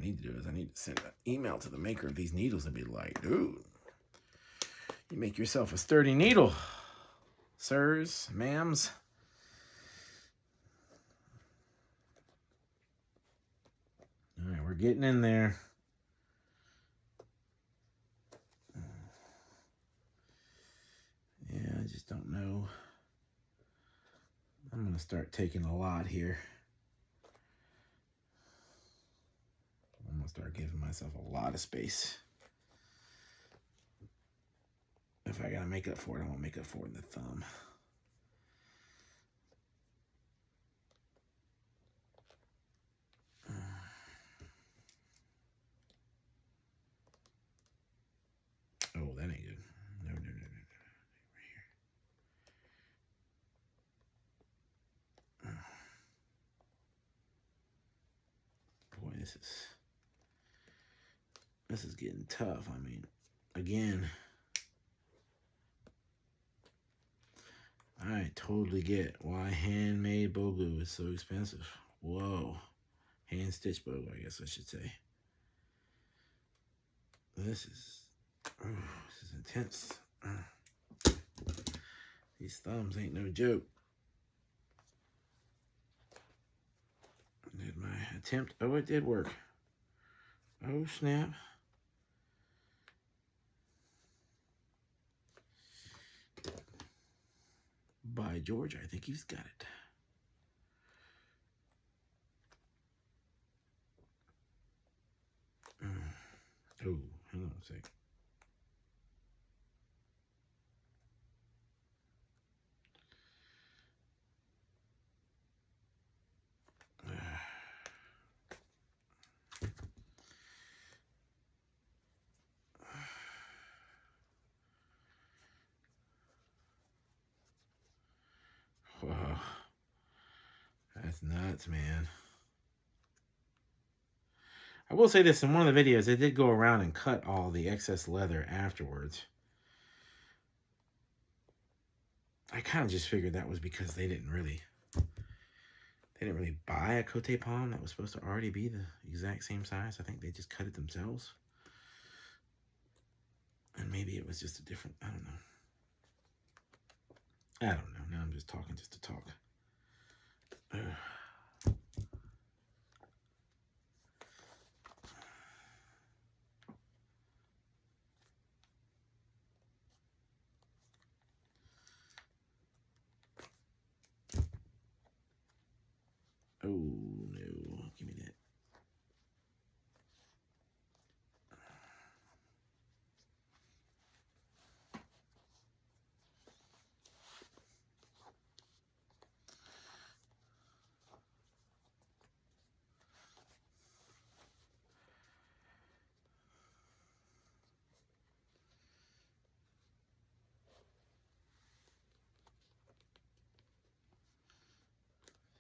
I need to do is I need to send an email to the maker of these needles and be like, dude, you make yourself a sturdy needle, sirs, ma'ams. All right, we're getting in there. Yeah, I just don't know. I'm going to start taking a lot here. I'm going to start giving myself a lot of space. If I got to make up for it, I won't make up for it in the thumb. Oh, that ain't good. No. Right here. Boy, this is getting tough. I mean, again, I totally get why handmade bogu is so expensive. Whoa. Hand stitch bogu, I guess I should say. This is intense. These thumbs ain't no joke. Did my attempt? Oh, it did work. Oh, snap. By George, I think he's got it. Oh, hang on a sec. Wow. That's nuts, man. I will say this, in one of the videos, they did go around and cut all the excess leather afterwards. I kind of just figured that was because they didn't really buy a Kote palm that was supposed to already be the exact same size. I think they just cut it themselves. And maybe it was just a different, I don't know. Now I'm just talking just to talk. Oh, no. Give me that.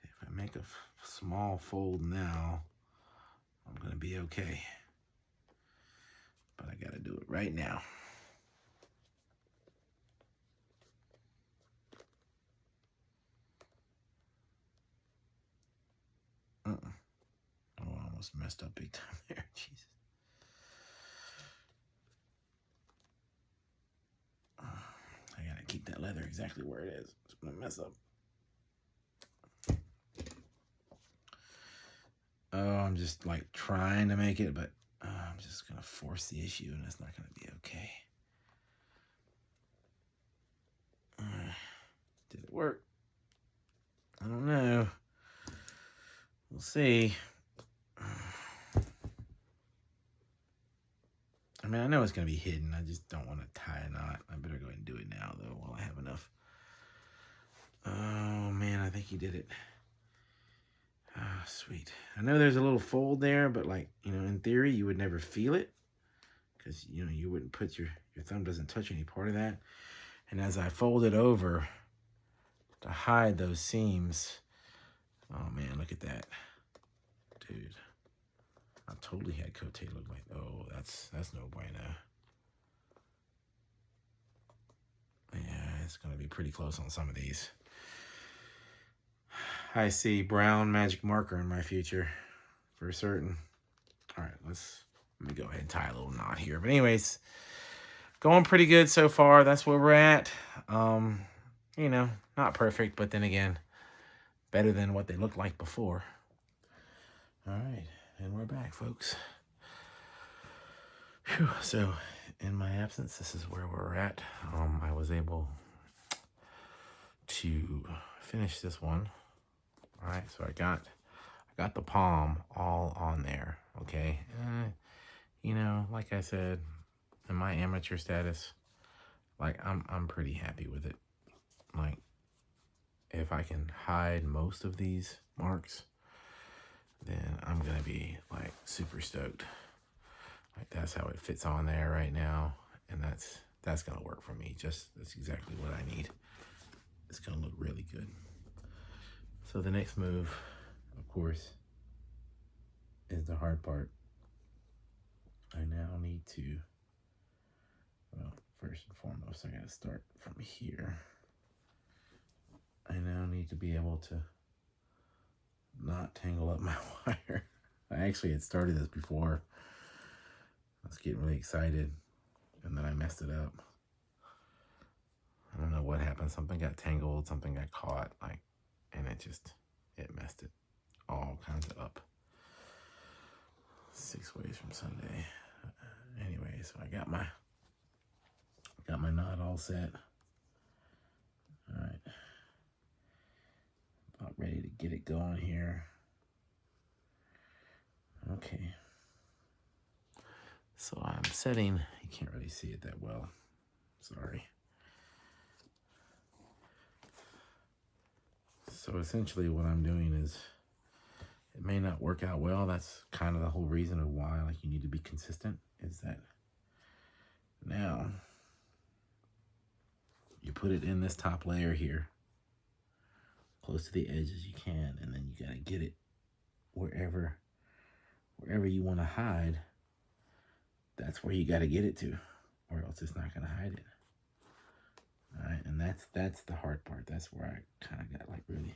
If I make a small fold now, I'm going to be okay. But I got to do it right now. Oh, I almost messed up big time there. Jesus. I got to keep that leather exactly where it is. It's going to mess up. Oh, I'm just like trying to make it, but I'm just going to force the issue and it's not going to be okay. Did it work? I don't know. We'll see. I mean, I know it's going to be hidden. I just don't want to tie a knot. I better go ahead and do it now, though, while I have enough. Oh, man, I think he did it. Ah, sweet. I know there's a little fold there, but, like, you know, in theory, you would never feel it. Because, you know, you wouldn't put your thumb doesn't touch any part of that. And as I fold it over to hide those seams, oh, man, look at that. Dude. I totally had Kote look like, oh, that's no bueno. Yeah, it's going to be pretty close on some of these. I see brown magic marker in my future, for certain. All right, let me go ahead and tie a little knot here. But anyways, going pretty good so far. That's where we're at. You know, not perfect, but then again, better than what they looked like before. All right, and we're back, folks. Whew. So, in my absence, this is where we're at. I was able to finish this one. All right, so I got the palm all on there. Okay, you know, like I said, in my amateur status, like I'm pretty happy with it. Like, if I can hide most of these marks, then I'm gonna be like super stoked. Like, that's how it fits on there right now, and that's gonna work for me. That's exactly what I need. It's gonna look really good. So the next move, of course, is the hard part. I now need to, well, first and foremost, I gotta start from here. I now need to be able to not tangle up my wire. I actually had started this before. I was getting really excited, and then I messed it up. I don't know what happened. Something got tangled, something got caught, like, and it messed it all kinds of up. 6 ways from Sunday. Anyway, so I got my knot all set. All right, about ready to get it going here. Okay. So I'm setting, you can't really see it that well. Sorry. So essentially what I'm doing is, it may not work out well. That's kind of the whole reason of why, like, you need to be consistent, is that now you put it in this top layer here, close to the edge as you can, and then you gotta get it wherever you want to hide. That's where you got to get it to, or else it's not going to hide it. All right, and that's the hard part. That's where I kind of got like really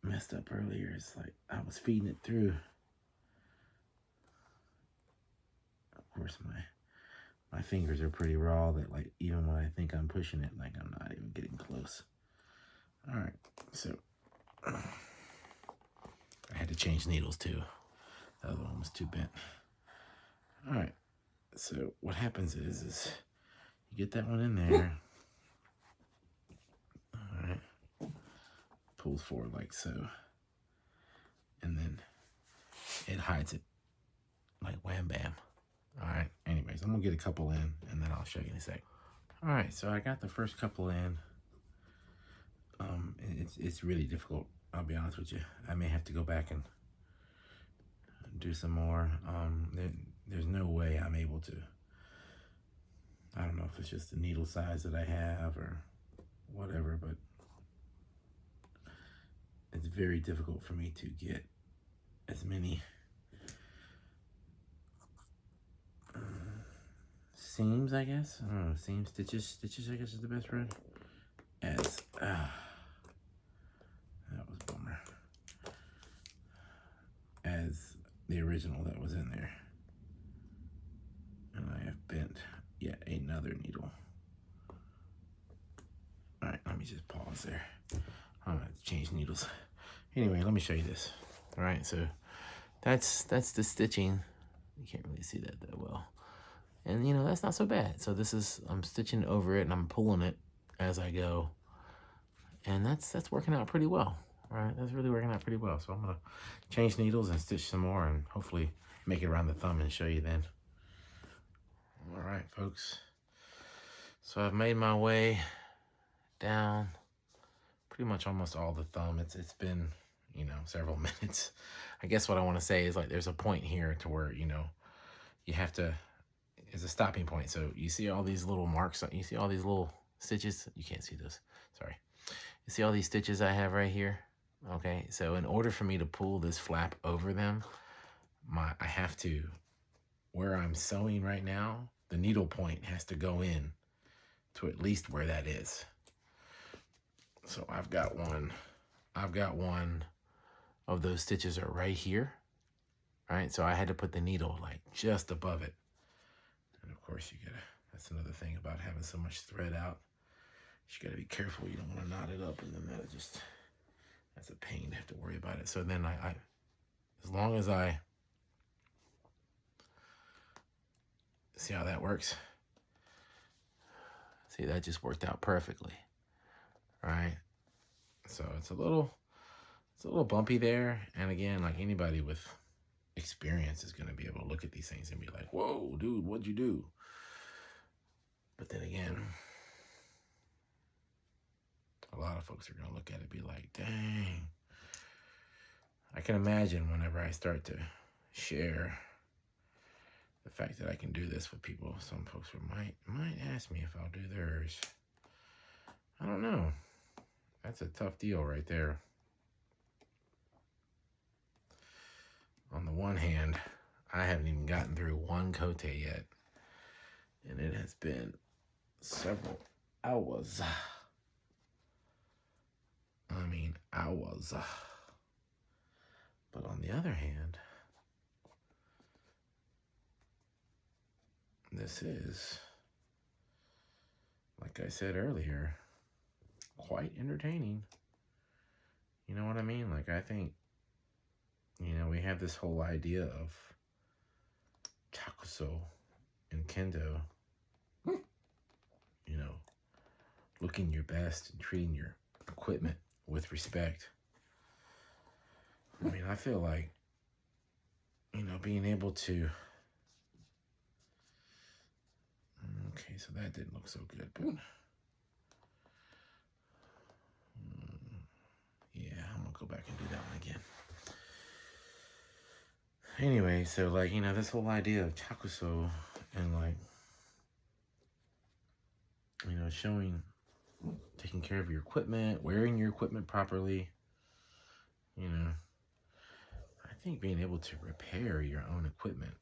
messed up earlier. It's like I was feeding it through. Of course, my fingers are pretty raw, that like even when I think I'm pushing it, like I'm not even getting close. All right, so I had to change needles too. The other one was too bent. All right, so what happens is you get that one in there. All right, pulls forward like so, and then it hides it like wham bam. All right, anyways, I'm gonna get a couple in, and then I'll show you in a sec. All right, so I got the first couple in. It's really difficult, I'll be honest with you. I may have to go back and do some more. There's no way I'm able to. I don't know if it's just the needle size that I have or whatever, but it's very difficult for me to get as many seams, I guess. I don't know, seams, stitches, I guess is the best word. As, that was a bummer. As the original that was in there. And I have bent yet another needle. All right, let me just pause there. I'm gonna have to change needles. Anyway, let me show you this. All right, so that's the stitching. You can't really see that well. And you know, that's not so bad. So this is, I'm stitching over it and I'm pulling it as I go. And that's working out pretty well. All right, that's really working out pretty well. So I'm gonna change needles and stitch some more and hopefully make it around the thumb and show you then. All right, folks. So I've made my way down pretty much almost all the thumb. It's been, you know, several minutes. I guess what I want to say is, like, there's a point here to where, you know, you have to, it's a stopping point. So you see all these little marks, you see all these little stitches. You can't see this, sorry. You see all these stitches I have right here? Okay, so in order for me to pull this flap over them, I have to, where I'm sewing right now, the needle point has to go in to at least where that is. So I've got one of those stitches are right here. right? So I had to put the needle like just above it. And of course you gotta, that's another thing about having so much thread out. You gotta be careful. You don't want to knot it up, and then that'll just, that's a pain to have to worry about it. So then I as long as I, see how that works? See, that just worked out perfectly, right? So it's a little bumpy there. And again, like anybody with experience is going to be able to look at these things and be like, whoa, dude, what'd you do? But then again, a lot of folks are going to look at it and be like, dang. I can imagine whenever I start to share the fact that I can do this with people, some folks might ask me if I'll do theirs. I don't know. That's a tough deal right there. On the one hand, I haven't even gotten through one Kote yet, and it has been several hours. I mean, hours. But on the other hand, this is, like I said earlier, quite entertaining. You know what I mean? Like, I think, we have this whole idea of takuso and kendo, looking your best and treating your equipment with respect. I mean, I feel like, being able to, okay, so that didn't look so good, but yeah, I'm gonna go back and do that one again. Anyway, so like, this whole idea of takuso and like, showing, taking care of your equipment, wearing your equipment properly, I think being able to repair your own equipment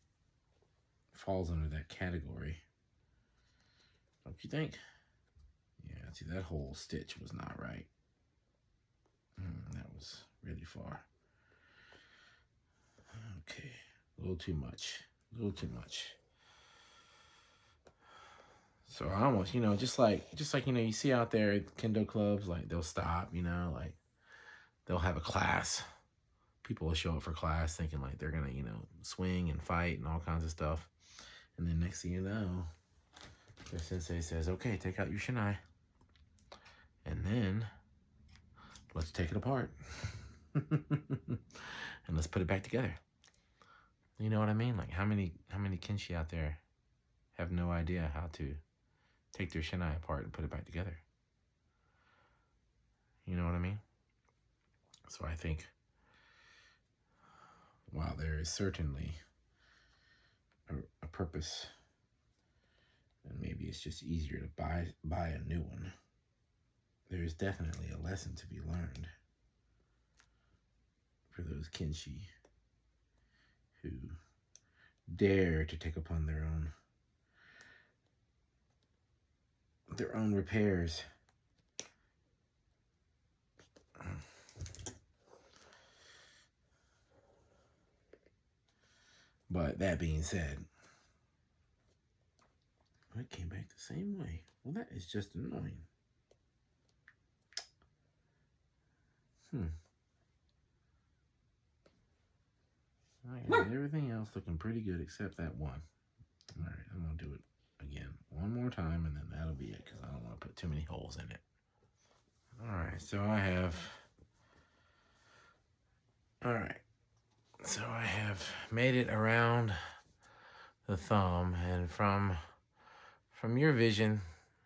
falls under that category. Don't you think? Yeah, see, that whole stitch was not right. That was really far. Okay, a little too much. So I almost, just like, you see out there at kendo clubs, like they'll stop, like they'll have a class. People will show up for class thinking like they're gonna, swing and fight and all kinds of stuff. And then next thing you know, their sensei says, okay, take out your shinai. And then let's take it apart. And let's put it back together. You know what I mean? Like how many kenshi out there have no idea how to take their shinai apart and put it back together? You know what I mean? So I think while there is certainly a purpose, and maybe it's just easier to buy a new one, there is definitely a lesson to be learned for those kenshi who dare to take upon their own repairs. But that being said, it came back the same way. Well, that is just annoying. I got everything else looking pretty good except that one. All right, I'm going to do it again one more time, and then that'll be it because I don't want to put too many holes in it. All right, so I have made it around the thumb, and from your vision,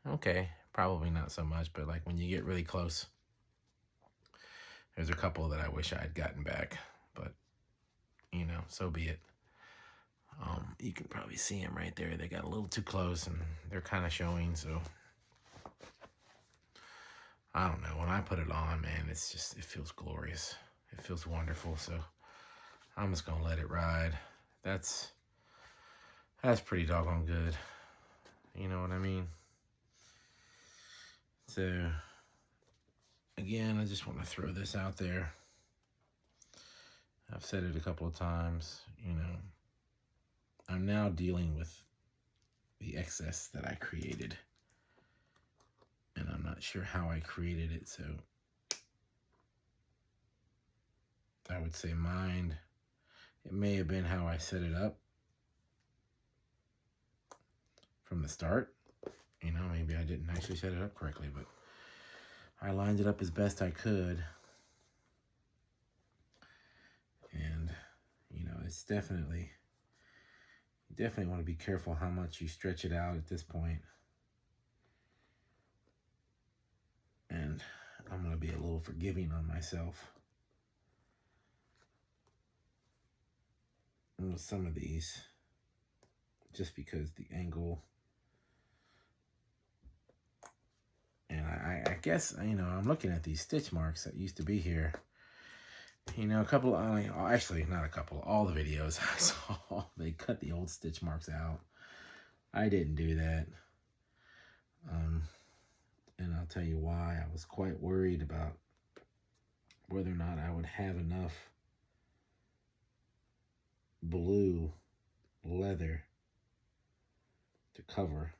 okay, probably not so much, but like when you get really close, there's a couple that I wish I had gotten back, but so be it. You can probably see them right there. They got a little too close and they're kind of showing, so I don't know. When I put it on, man, it feels glorious. It feels wonderful, so I'm just gonna let it ride. That's pretty doggone good. You know what I mean? So again, I just want to throw this out there. I've said it a couple of times, you know, I'm now dealing with the excess that I created. And I'm not sure how I created it, so I would say mind. It may have been how I set it up from the start. You know, maybe I didn't actually set it up correctly, but I lined it up as best I could. And, you know, it's definitely, you definitely want to be careful how much you stretch it out at this point. And I'm going to be a little forgiving on myself with some of these, just because the angle. And I guess, you know, I'm looking at these stitch marks that used to be here. You know, a couple, actually not a couple, all the videos I saw, they cut the old stitch marks out. I didn't do that. And I'll tell you why. I was quite worried about whether or not I would have enough blue leather to cover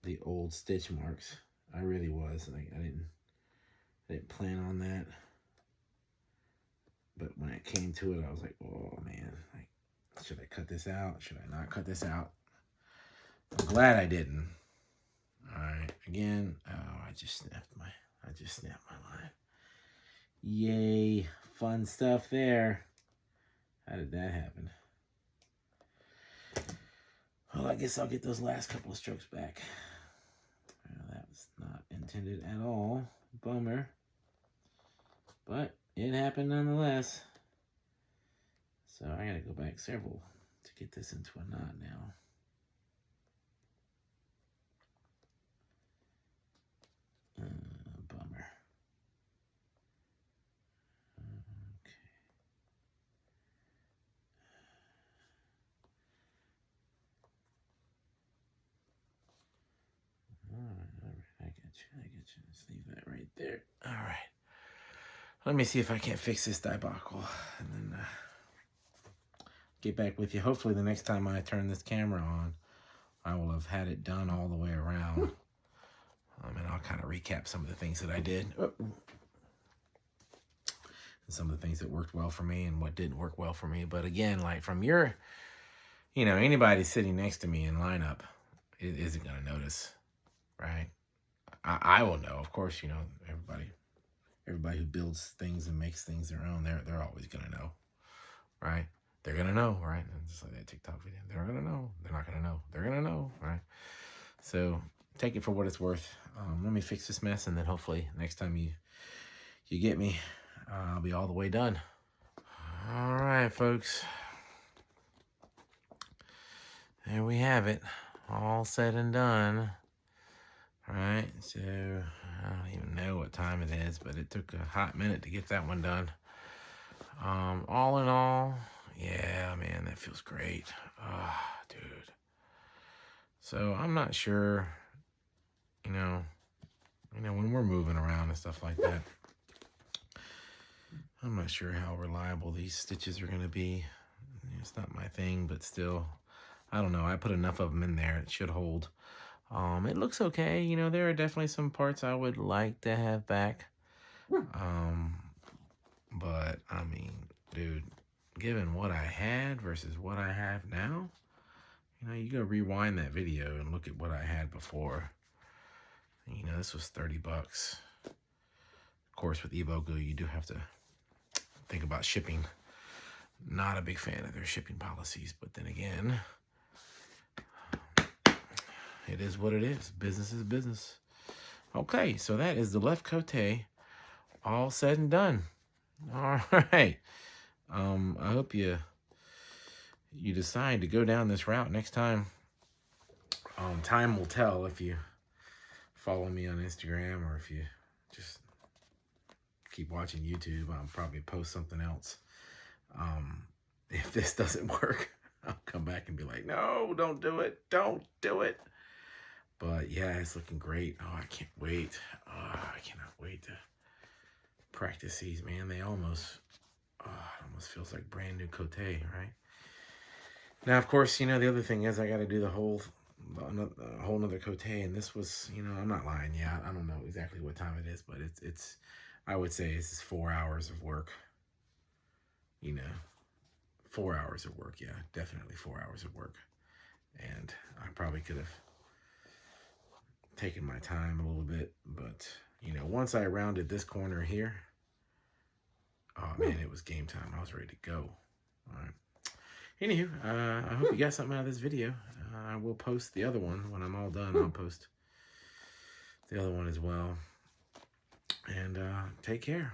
the old stitch marks. I really was. Like, I didn't plan on that. But when it came to it, I was like, oh man, like, should I cut this out? Should I not cut this out? I'm glad I didn't. All right, again, oh, I just snapped my line. Yay, fun stuff there. How did that happen? Well, I guess I'll get those last couple of strokes back. That was not intended at all. Bummer. But it happened nonetheless. So I gotta go back several to get this into a knot now. Bummer. Okay. All right, I get you. Just leave that right there. All right. Let me see if I can't fix this debacle, and then get back with you. Hopefully the next time I turn this camera on, I will have had it done all the way around. And I'll kind of recap some of the things that I did. And some of the things that worked well for me and what didn't work well for me. But again, like from your, you know, anybody sitting next to me in lineup isn't going to notice, right? I will know, of course, you know, everybody who builds things and makes things their own, they're always going to know, right? They're going to know, right? And just like that TikTok video, they're going to know. They're not going to know. They're going to know, right? So take it for what it's worth. Let me fix this mess, and then hopefully next time you get me, I'll be all the way done. All right, folks. There we have it. All said and done. All right, so I don't even know what time it is, but it took a hot minute to get that one done. All in all, yeah, man, that feels great. Dude. So I'm not sure, you know, when we're moving around and stuff like that, I'm not sure how reliable these stitches are going to be. It's not my thing, but still, I don't know. I put enough of them in there. It should hold. It looks okay. You know, there are definitely some parts I would like to have back. But, I mean, dude, given what I had versus what I have now, you know, you go rewind that video and look at what I had before. You know, this was $30. Of course, with bogu, you do have to think about shipping. Not a big fan of their shipping policies, but then again, it is what it is. Business is business. Okay, so that is the left Kote all said and done. All right. I hope you decide to go down this route next time. Time will tell if you follow me on Instagram or if you just keep watching YouTube. I'll probably post something else. If this doesn't work, I'll come back and be like, no, don't do it. Don't do it. But yeah, it's looking great. Oh, I can't wait. I cannot wait to practice these, man. They almost Oh, it almost feels like brand new Kote, right? Now, of course, the other thing is I got to do the whole nother Kote, and this was, I'm not lying. Yeah, I don't know exactly what time it is, but I would say this is 4 hours of work. 4 hours of work. Yeah, definitely 4 hours of work. And I probably could have taken my time a little bit, but once I rounded this corner here, oh man, it was game time. I was ready to go. All right. Anywho, I hope you got something out of this video. I will post the other one when I'm all done. I'll post the other one as well. And take care.